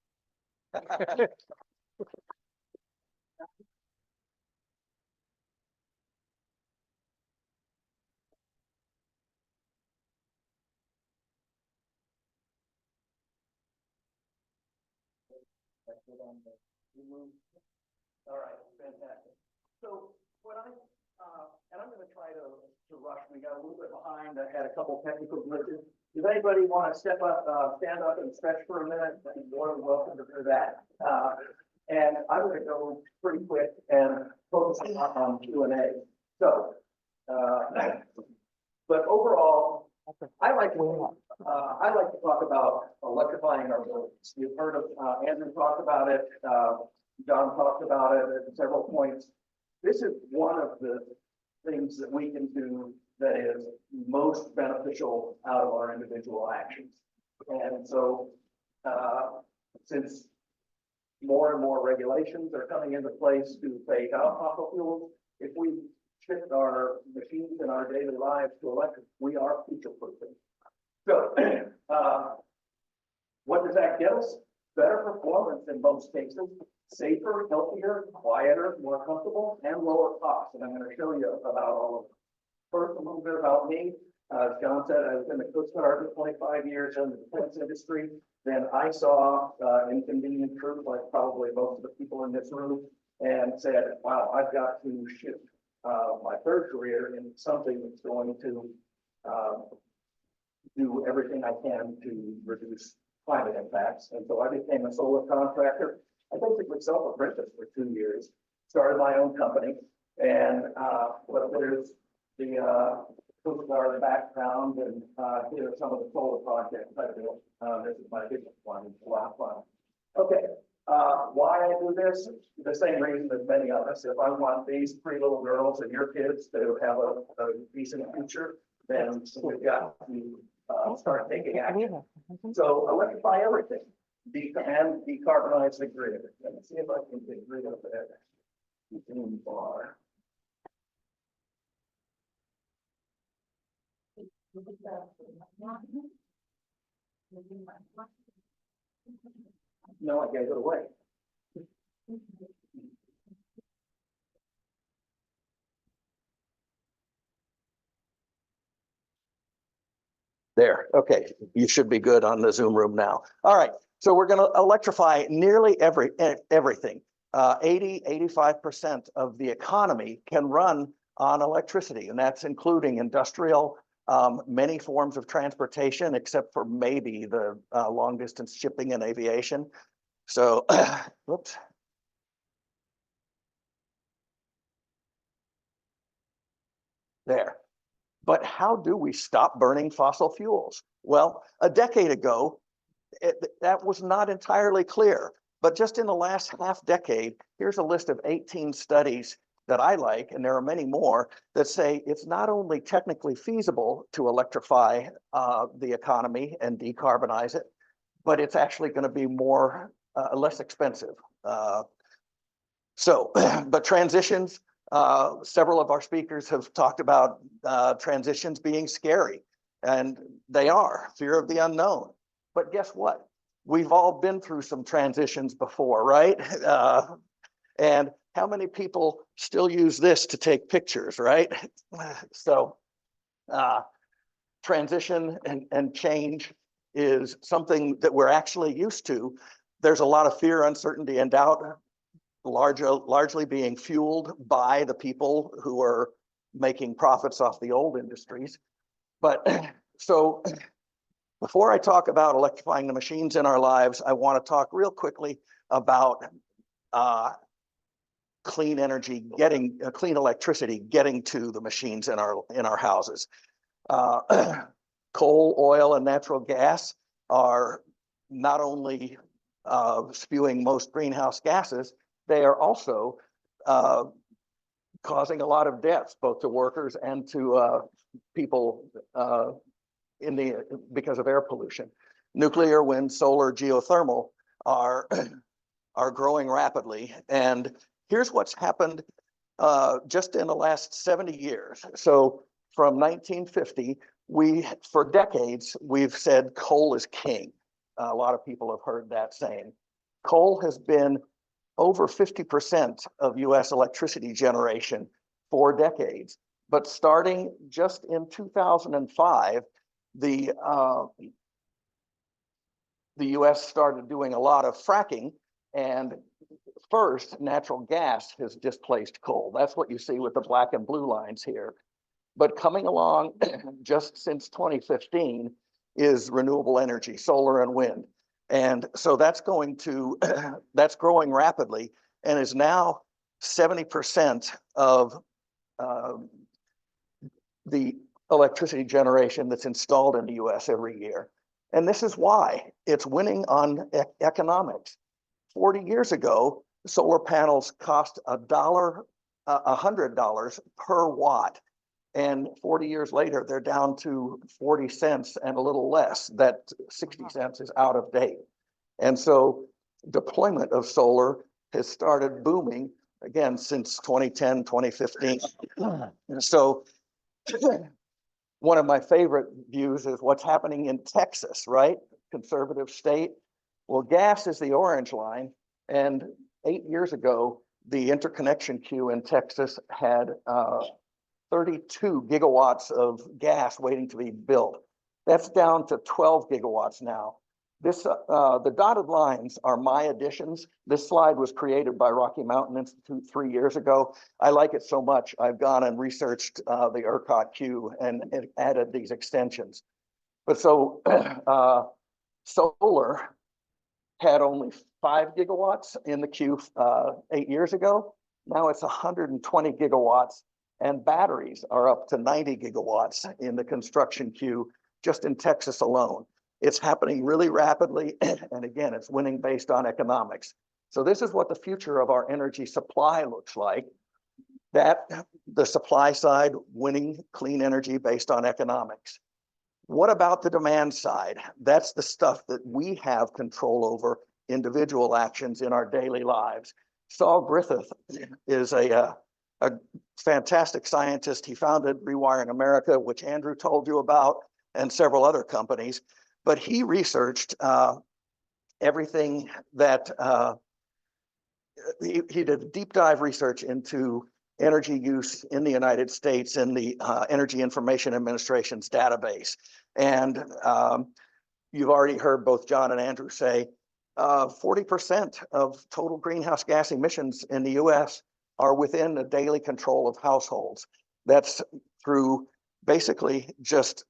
All right, fantastic. So what and I'm going to try to rush. We got a little bit behind. I had a couple technical glitches. Does anybody want to step up, stand up and stretch for a minute? I'd be more than welcome to do that. And I'm going to go pretty quick and focus on Q&A. So, but overall, I like to talk about electrifying our buildings. You've heard of Andrew talk about it. John talked about it at several points. This is one of the things that we can do that is most beneficial out of our individual actions. And so, since more and more regulations are coming into place to phase out fossil fuels. If we shift our machines in our daily lives to electric, we are future proofing. So, what does that get us? Better performance in most cases, safer, healthier, quieter, more comfortable, and lower cost. And I'm going to show you about all of them. First, a little bit about me. As John said, I was in the Coast Guard for 25 years in the defense industry. Then I saw inconvenient truth, like probably most of the people in this room, and said, wow, I've got to shift my third career in something that's going to do everything I can to reduce climate impacts. And so I became a solar contractor. I basically self-apprenticed for 2 years, started my own company, and well, there's the Coast Guard background, and here are some of the solar projects I built. This is my biggest one, it's a lot of fun. Okay, why I do this? The same reason as many of us. If I want these 3 little girls and your kids to have a decent future, then we've got to start taking action. So electrify everything, and decarbonize the grid. Let me see if I can get rid of that Zoom bar. No, I gave it away. There, okay, you should be good on the Zoom room now. All right, so we're going to electrify nearly everything. 85% of the economy can run on electricity, and that's including industrial, many forms of transportation, except for maybe the long distance shipping and aviation. So, whoops. There. But how do we stop burning fossil fuels? Well, a decade ago, that was not entirely clear. But just in the last half decade, here's a list of 18 studies that I like, and there are many more, that say it's not only technically feasible to electrify the economy and decarbonize it, but it's actually going to be less expensive. But transitions, several of our speakers have talked about transitions being scary, and they are, fear of the unknown. But guess what? We've all been through some transitions before, right? And how many people still use this to take pictures, right? So transition and change is something that we're actually used to. There's a lot of fear, uncertainty, and doubt, largely being fueled by the people who are making profits off the old industries. But so before I talk about electrifying the machines in our lives, I want to talk real quickly about clean energy, clean electricity getting to the machines in our houses. Coal, oil, and natural gas are not only spewing most greenhouse gases, they are also causing a lot of deaths, both to workers and to people because of air pollution. Nuclear, wind, solar, geothermal are growing rapidly. And here's what's happened just in the last 70 years. So from 1950, for decades, we've said coal is king. A lot of people have heard that saying. Coal has been over 50% of US electricity generation for decades. But starting just in 2005, the US started doing a lot of fracking, and first natural gas has displaced coal. That's what you see with the black and blue lines here. But coming along just since 2015 is renewable energy, solar and wind. And so that's that's growing rapidly and is now 70% of the electricity generation that's installed in the US every year. And this is why it's winning on economics. 40 years ago, solar panels cost $100 per watt. And 40 years later, they're down to 40 cents and a little less. That 60 cents is out of date. And so deployment of solar has started booming again since 2010, 2015. And so one of my favorite views is what's happening in Texas, right? Conservative state. Well, gas is the orange line. And 8 years ago, the interconnection queue in Texas had 32 gigawatts of gas waiting to be built. That's down to 12 gigawatts now. This, the dotted lines are my additions. This slide was created by Rocky Mountain Institute 3 years ago. I like it so much, I've gone and researched the ERCOT queue and added these extensions. But so solar had only 5 gigawatts in the queue 8 years ago. Now it's 120 gigawatts, and batteries are up to 90 gigawatts in the construction queue just in Texas alone. It's happening really rapidly, and again, it's winning based on economics. So this is what the future of our energy supply looks like. That the supply side winning clean energy based on economics. What about the demand side? That's the stuff that we have control over, individual actions in our daily lives. Saul Griffith is a fantastic scientist. He founded Rewiring America, which Andrew told you about, and several other companies. But he researched everything that he did a deep dive research into energy use in the United States in the Energy Information Administration's database. And you've already heard both John and Andrew say 40% of total greenhouse gas emissions in the US are within the daily control of households. That's through basically just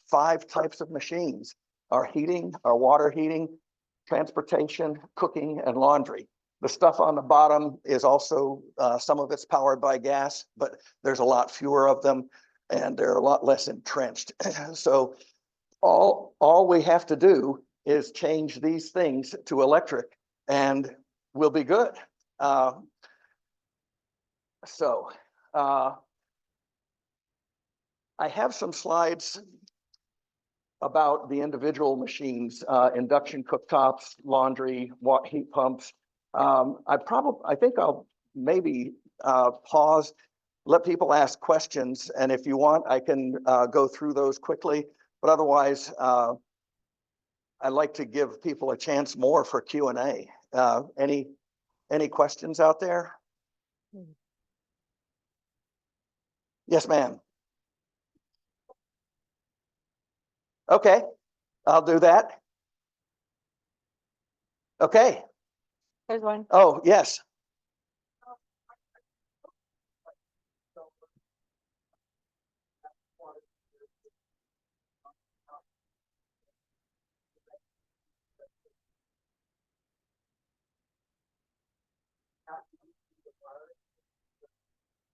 5 types of machines: our heating, our water heating, transportation, cooking, and laundry. The stuff on the bottom is also, some of it's powered by gas, but there's a lot fewer of them and they're a lot less entrenched. So all we have to do is change these things to electric and we'll be good. I have some slides about the individual machines, induction cooktops, laundry, heat pumps. I think I'll maybe pause, let people ask questions, and if you want, I can go through those quickly. But otherwise, I'd like to give people a chance more for Q&A. Any questions out there? Yes, ma'am. Okay, I'll do that. Okay. There's one. Oh, yes.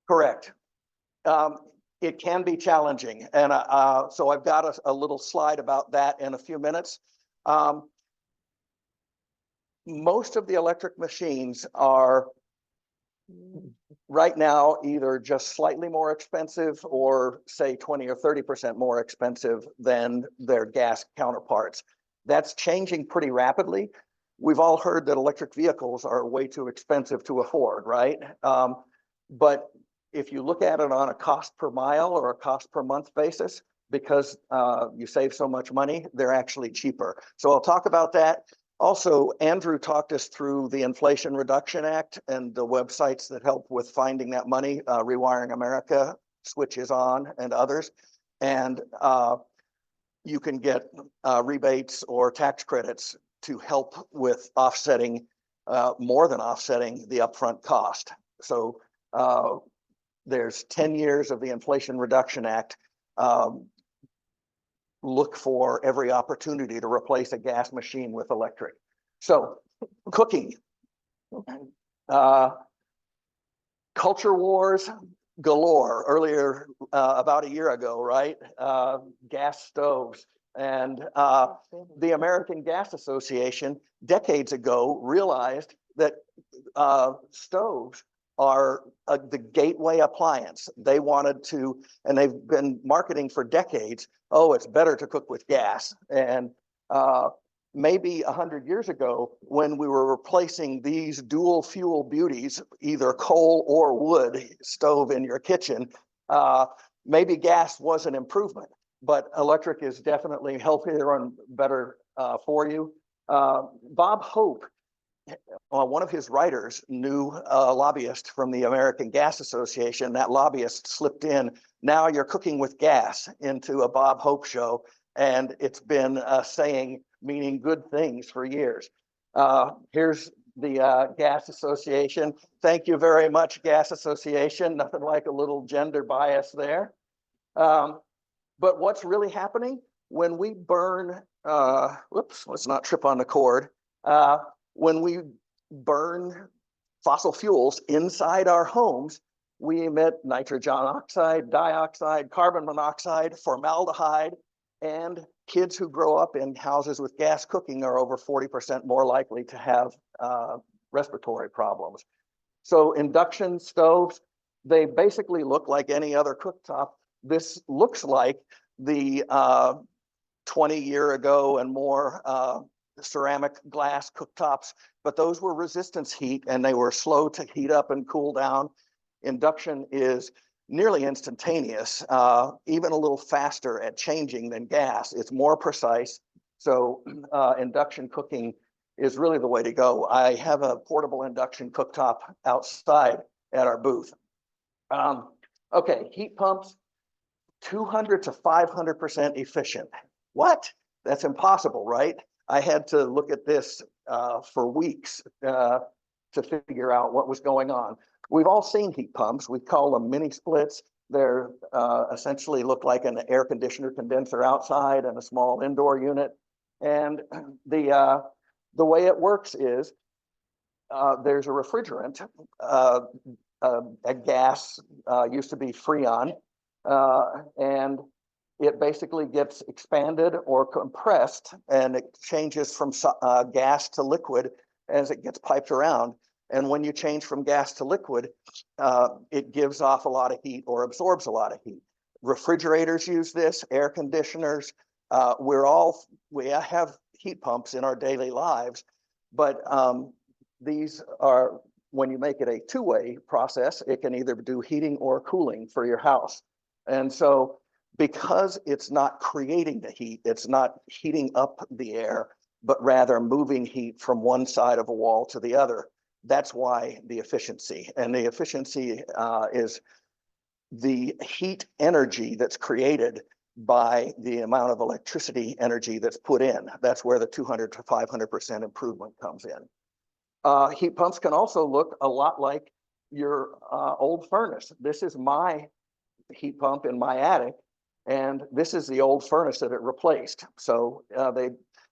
Correct. It can be challenging. And so I've got a little slide about that in a few minutes. Most of the electric machines are right now either just slightly more expensive or say 20 or 30% more expensive than their gas counterparts. That's changing pretty rapidly. We've all heard that electric vehicles are way too expensive to afford, right? But if you look at it on a cost per mile or a cost per month basis, because you save so much money, they're actually cheaper. So I'll talk about that. Also, Andrew talked us through the Inflation Reduction Act and the websites that help with finding that money, Rewiring America, Switch Is On, and others. And you can get rebates or tax credits to help with offsetting, more than offsetting the upfront cost. So there's 10 years of the Inflation Reduction Act. Look for every opportunity to replace a gas machine with electric. So cooking, culture wars galore earlier, about a year ago, right? Gas stoves. And the American Gas Association decades ago realized that stoves are the gateway appliance. They wanted to, and they've been marketing for decades, oh, it's better to cook with gas. And maybe 100 years ago, when we were replacing these dual fuel beauties, either coal or wood stove in your kitchen, maybe gas was an improvement, but electric is definitely healthier and better for you. Bob Hope, one of his writers, knew a lobbyist from the American Gas Association. That lobbyist slipped in, "Now you're cooking with gas," into a Bob Hope show, and it's been saying, meaning good things for years. Here's the Gas Association. Thank you very much, Gas Association. Nothing like a little gender bias there. But what's really happening when we burn, whoops, let's not trip on the cord. When we burn fossil fuels inside our homes, we emit nitrogen oxide, dioxide, carbon monoxide, formaldehyde, and kids who grow up in houses with gas cooking are over 40% more likely to have respiratory problems. So induction stoves, they basically look like any other cooktop. This looks like the 20-year ago and more ceramic glass cooktops, but those were resistance heat and they were slow to heat up and cool down. Induction is nearly instantaneous, even a little faster at changing than gas. It's more precise. So induction cooking is really the way to go. I have a portable induction cooktop outside at our booth. Okay, heat pumps, 200 to 500% efficient. What? That's impossible, right? I had to look at this for weeks to figure out what was going on. We've all seen heat pumps. We call them mini splits. They're essentially look like an air conditioner condenser outside and a small indoor unit. And the way it works is there's a refrigerant, a gas, used to be Freon, and it basically gets expanded or compressed, and it changes from gas to liquid as it gets piped around. And when you change from gas to liquid, it gives off a lot of heat or absorbs a lot of heat. Refrigerators use this, air conditioners. We have heat pumps in our daily lives, but these are, when you make it a two-way process, it can either do heating or cooling for your house. And so because it's not creating the heat, it's not heating up the air, but rather moving heat from one side of a wall to the other. That's why the efficiency. And the efficiency is the heat energy that's created by the amount of electricity energy that's put in. That's where the 200 to 500% improvement comes in. Heat pumps can also look a lot like your old furnace. This is my heat pump in my attic, and this is the old furnace that it replaced. So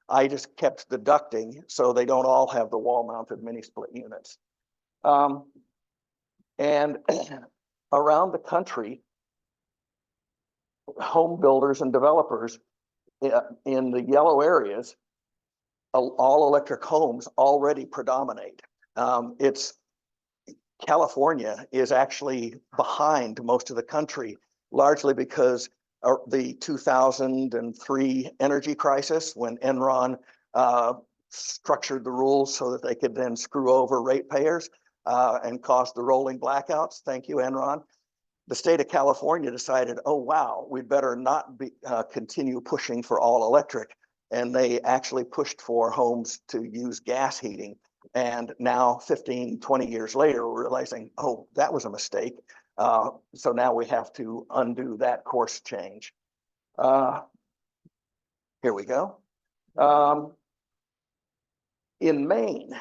I just kept the ducting so they don't all have the wall-mounted mini split units. And around the country, home builders and developers in the yellow areas, all electric homes already predominate. California is actually behind most of the country, largely because the 2003 energy crisis, when Enron structured the rules so that they could then screw over ratepayers and cause the rolling blackouts. Thank you, Enron. The state of California decided, oh, wow, we'd better not continue pushing for all electric. And they actually pushed for homes to use gas heating. And now 15, 20 years later, we're realizing, oh, that was a mistake. So now we have to undo that course change. Here we go. In Maine,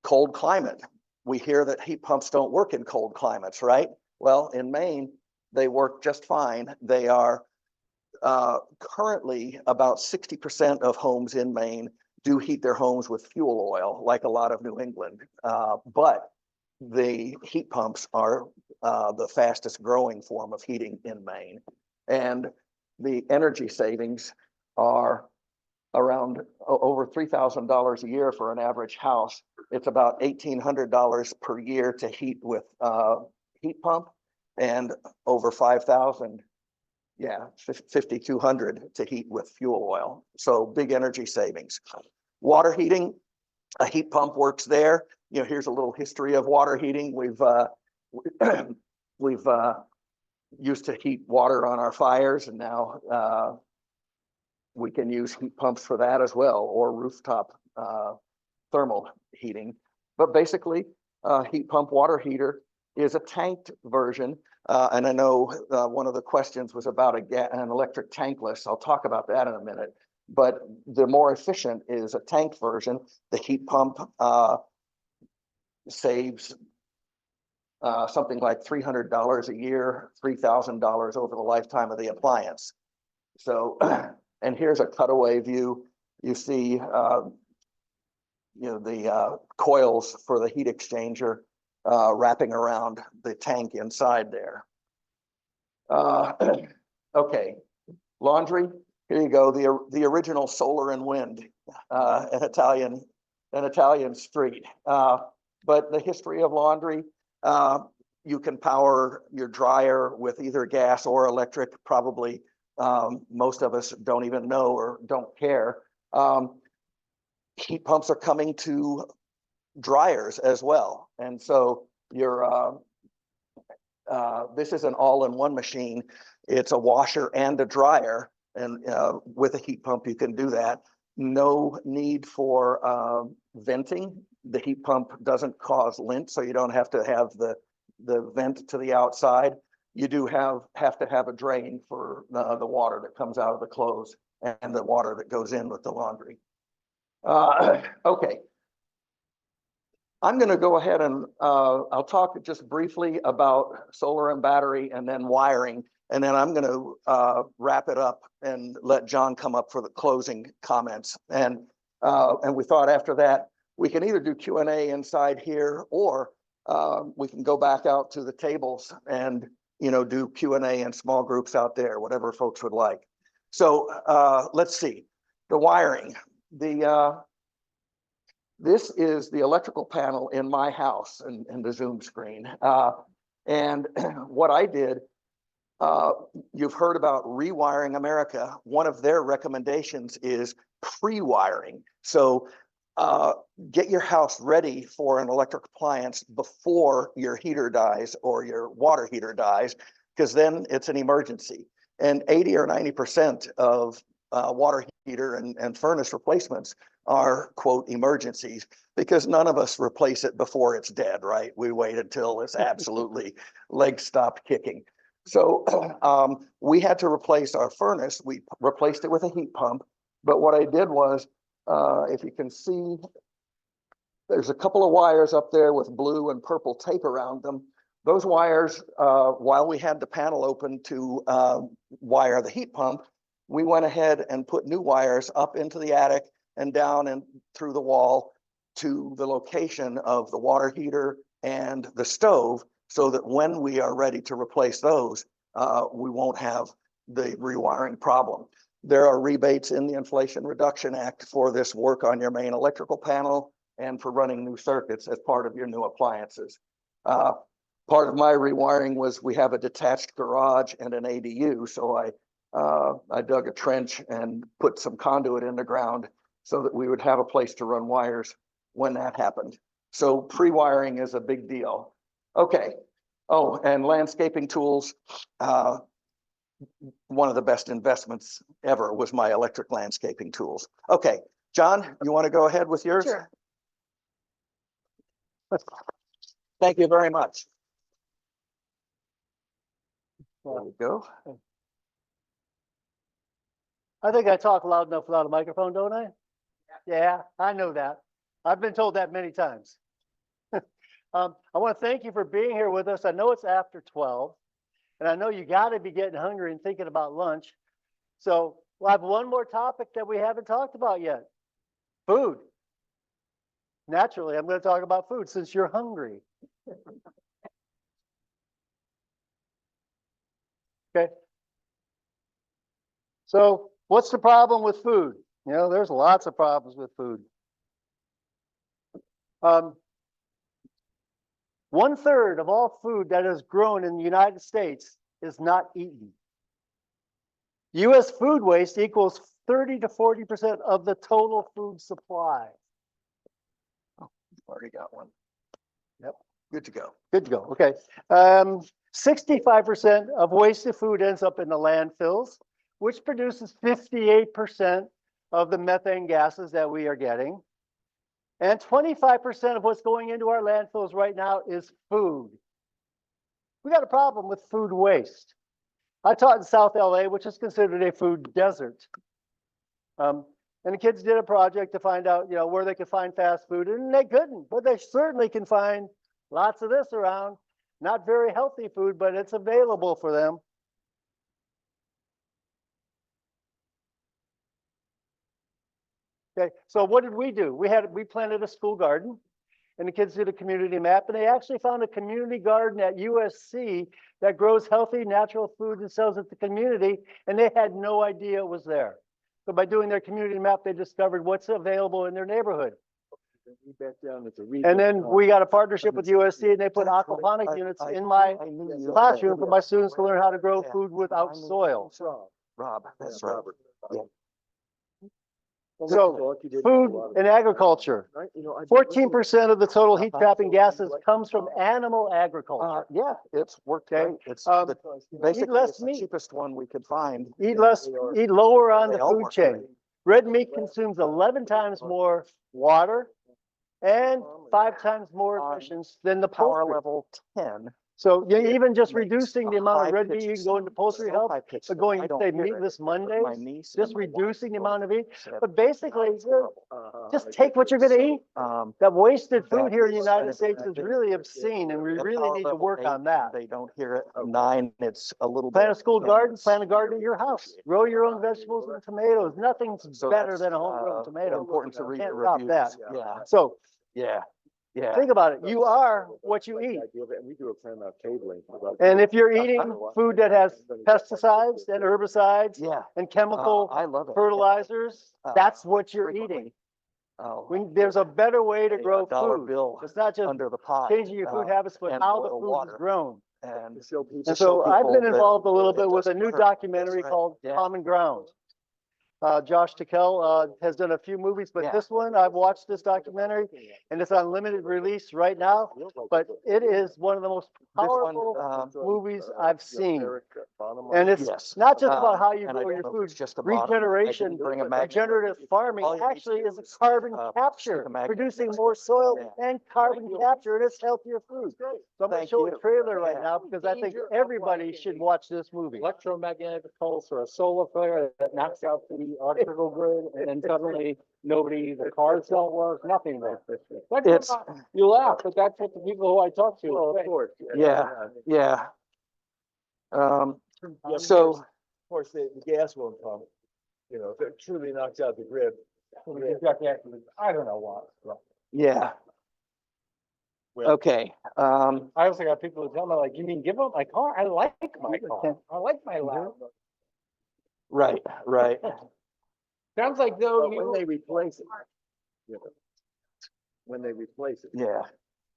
cold climate. We hear that heat pumps don't work in cold climates, right? Well, in Maine, they work just fine. They are currently about 60% of homes in Maine do heat their homes with fuel oil, like a lot of New England. But the heat pumps are the fastest growing form of heating in Maine. And the energy savings are around over $3,000 a year for an average house. It's about $1,800 per year to heat with heat pump, and over $5,000, yeah, $5,200 to heat with fuel oil. So big energy savings. Water heating, a heat pump works there. You know, here's a little history of water heating. We've used to heat water on our fires, and now we can use heat pumps for that as well, or rooftop thermal heating. But basically, heat pump water heater is a tanked version. And I know one of the questions was about an electric tankless. I'll talk about that in a minute. But the more efficient is a tanked version. The heat pump saves something like $300 a year, $3,000 over the lifetime of the appliance. So, and here's a cutaway view. You see, the coils for the heat exchanger wrapping around the tank inside there. Okay, laundry. Here you go. The original Solar and Wind, an Italian street. But the history of laundry. You can power your dryer with either gas or electric. Probably most of us don't even know or don't care. Heat pumps are coming to dryers as well. And so this is an all-in-one machine. It's a washer and a dryer. And with a heat pump, you can do that. No need for venting. The heat pump doesn't cause lint, so you don't have to have the vent to the outside. You do have to have a drain for the water that comes out of the clothes and the water that goes in with the laundry. Okay. I'm going to go ahead and I'll talk just briefly about solar and battery and then wiring. And then I'm going to wrap it up and let John come up for the closing comments. And we thought after that, we can either do Q&A inside here, or we can go back out to the tables and, do Q&A in small groups out there, whatever folks would like. So let's see, the wiring. This is the electrical panel in my house and the Zoom screen. And what I did, you've heard about Rewiring America. One of their recommendations is pre-wiring. So get your house ready for an electric appliance before your heater dies or your water heater dies, because then it's an emergency. And 80 or 90% of water heater and furnace replacements are, quote, emergencies, because none of us replace it before it's dead, right? We wait until it's absolutely legs stopped kicking. So we had to replace our furnace. We replaced it with a heat pump. But what I did was, if you can see, there's a couple of wires up there with blue and purple tape around them. Those wires, while we had the panel open to wire the heat pump, we went ahead and put new wires up into the attic and down and through the wall to the location of the water heater and the stove, so that when we are ready to replace those, we won't have the rewiring problem. There are rebates in the Inflation Reduction Act for this work on your main electrical panel and for running new circuits as part of your new appliances. Part of my rewiring was we have a detached garage and an ADU, so I dug a trench and put some conduit in the ground so that we would have a place to run wires when that happened. So pre-wiring is a big deal. Okay. Oh, and landscaping tools. One of the best investments ever was my electric landscaping tools. Okay, John, you want to go ahead with yours? Sure. Thank you very much. There we go. I think I talk loud enough without a microphone, don't I? Yeah, I know that. I've been told that many times. I want to thank you for being here with us. I know it's after 12, and I know you got to be getting hungry and thinking about lunch. So we'll have one more topic that we haven't talked about yet. Food. Naturally, I'm going to talk about food since you're hungry. Okay. So what's the problem with food? There's lots of problems with food. 1/3 of all food that is grown in the United States is not eaten. U.S. food waste equals 30 to 40% of the total food supply. Already got one. Yep. Good to go. Good to go. Okay. 65% of wasted food ends up in the landfills, which produces 58% of the methane gases that we are getting. And 25% of what's going into our landfills right now is food. We got a problem with food waste. I taught in South LA, which is considered a food desert. And the kids did a project to find out, where they could find fast food, and they couldn't, but they certainly can find lots of this around. Not very healthy food, but it's available for them. Okay, so what did we do? We planted a school garden, and the kids did a community map, and they actually found a community garden at USC that grows healthy, natural food and sells it to the community, and they had no idea it was there. So by doing their community map, they discovered what's available in their neighborhood. And then we got a partnership with USC, and they put aquaponic units in my classroom for my students to learn how to grow food without soil. Rob, that's right. Yeah. So food and agriculture, 14% of the total heat trapping gases comes from animal agriculture. Yeah, it's worked Okay. great. It's Eat basically less it's the meat. cheapest one we could find. Eat lower on the They all food work chain. great. Red meat consumes 11 times more water and 5 times more emissions than the Power poultry. level 10. So even just makes reducing a the amount of red meat high-pitched you can go into poultry so help, high-pitched but that going I to don't say hear it. meatless My Mondays, niece just and my reducing the amount of meat. said, But basically, just take what you're going to eat. That wasted food here in the United States is really obscene, and we at really power need to level work 8, on that. They don't hear it. 9, it's a little Plant a bit. school yeah, garden, it's- plant a garden at your house. Grow your own vegetables and tomatoes. Nothing's So better that's, than a homegrown tomato. Important to read the Can't top reviews. that. Yeah, So yeah, yeah. think about it. You are what you eat. We do a plan about cabling. And if you're eating food that has pesticides and herbicides Yeah, and chemical I love it. fertilizers, that's what you're frequently. eating. Oh, There's a better way to a grow dollar food. bill It's not just under the pot. changing your food habits, but and how the boil food is water. grown. And Show people. And so I've been involved a little it bit with a doesn't new hurt. documentary That's right. called Yeah. Common Ground. Josh Tickell has done a few movies, but Yeah. this one, I've watched this documentary, and it's on limited release right now, but it is one of the most This one, powerful movies I've seen. And it's Yes. not just about how you and I grow don't your know if food. it's just a bottom. I Regeneration, didn't bring a magnet. regenerative farming All you need actually to is do a is, carbon stick capture, a magnet producing next to more it. soil Yeah. and carbon capture, and it's healthier food. So I'm gonna Thank show you. a trailer right Yeah. now because I think everybody should watch this movie. Electromagnetic pulse or a solar flare that knocks out the electrical grid, and then suddenly the cars don't work, nothing works. It's- You laugh, but that's what the people who I talk to. Well, say. of course. Yeah, yeah. Yeah, So, Of course, the gas won't come, if it truly knocks out the grid. I don't know what. yeah. Well- Okay, I also got people who tell me like, you mean give up my car? I like my car. I like my lap. right, right. Sounds like though But when you. they replace it. When they replace it. Yeah,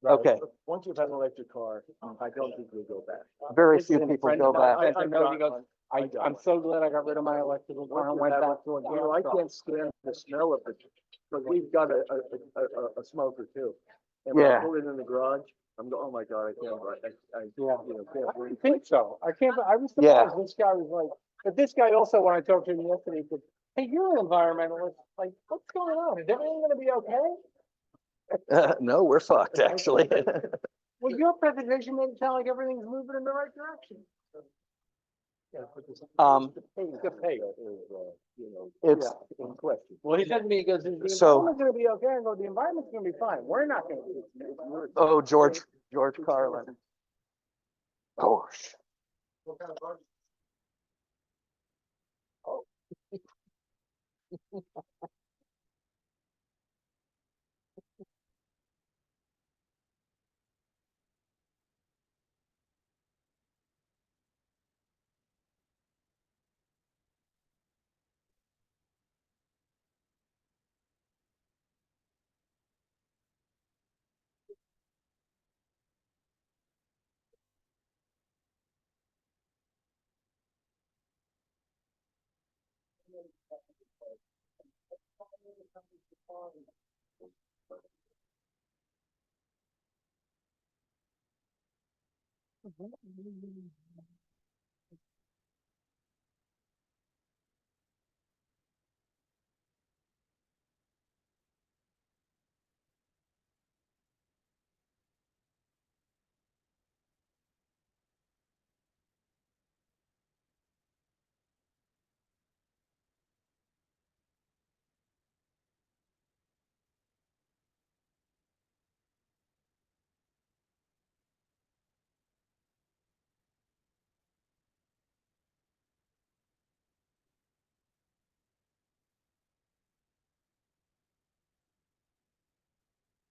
Right. okay. Once you've had an electric car, I don't think you'll go back. Very This few is a people friend go of mine. back. I know he goes, I'm so glad I got rid of my electrical car and went back to a I gas car. can't stand the smell of it, but we've got a smoker too. And when I Yeah. pull it in the garage, I'm going, oh my God, I can't, Yeah. can't I breathe. don't think so. I can't, I was Yeah. surprised this guy was like, but this guy also, when I talked to him yesterday, he said, hey, you're an environmentalist. Like, what's going on? Is everything gonna be okay? No, we're fucked, actually. Well, your presentation made it sound like everything's moving in the right direction. The pay is, It's, in question. Well, he said to me, he goes, is the So- environment gonna be okay? I go, the environment's gonna be fine. We're not gonna be. oh, George Carlin. Oh,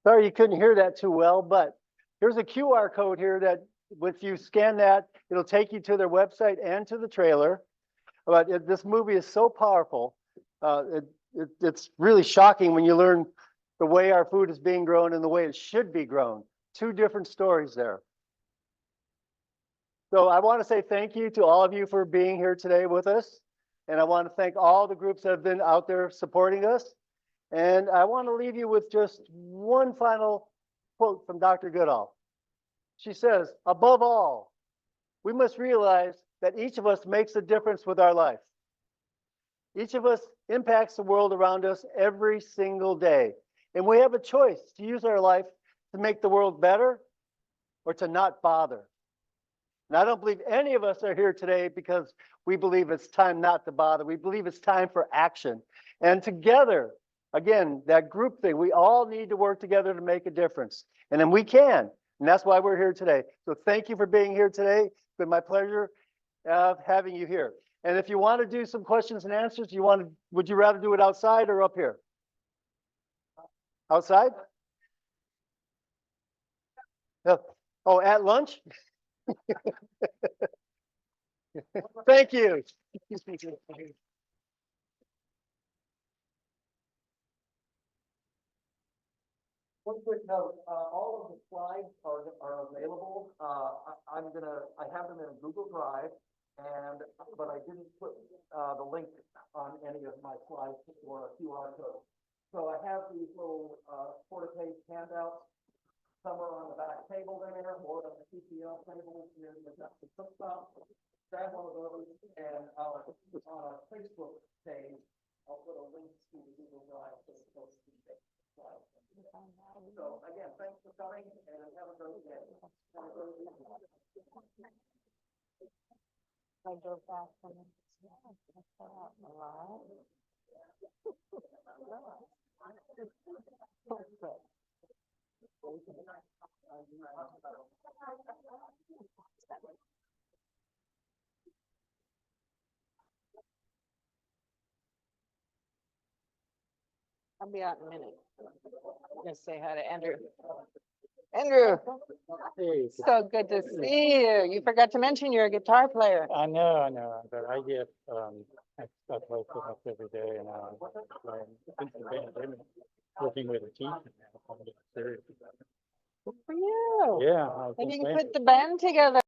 Sorry you couldn't hear that too well, but here's a QR code here that if you scan that, it'll take you to their website and to the trailer. But this movie is so powerful. It's really shocking when you learn the way our food is being grown and the way it should be grown. Two different stories there. So I want to say thank you to all of you for being here today with us. And I want to thank all the groups that have been out there supporting us. And I want to leave you with just one final quote from Dr. Goodall. She says, above all, we must realize that each of us makes a difference with our life. Each of us impacts the world around us every single day. And we have a choice to use our life to make the world better or to not bother. And I don't believe any of us are here today because we believe it's time not to bother. We believe it's time for action. And together, again, that group thing, we all need to work together to make a difference. And then we can. And that's why we're here today. So thank you for being here today. It's been my pleasure having you here. And if you want to do some questions and answers, would you rather do it outside or up here? Outside? Oh, at lunch? Thank you. One quick note, all of the slides are available. I have them in a Google Drive, but I didn't put the link on any of my slides or a QR code. So I have these little quarter-page handouts. Some are on the back table there, or on the CPL table near the cook stop. Grab one of those, and on a Facebook page, I'll put a link to the Google Drive so it's supposed to be there. So again, thanks for coming and have a great day. Have a great evening. I drove fast and a lot. I'll be out in a minute. I'm gonna say hi to Andrew. Andrew, so good to see you. You forgot to mention you're a guitar player. I know, but I get, I play up every day and I'm working with a teacher now. I'm getting serious about it. Good for you. Yeah. Maybe you can put the band together.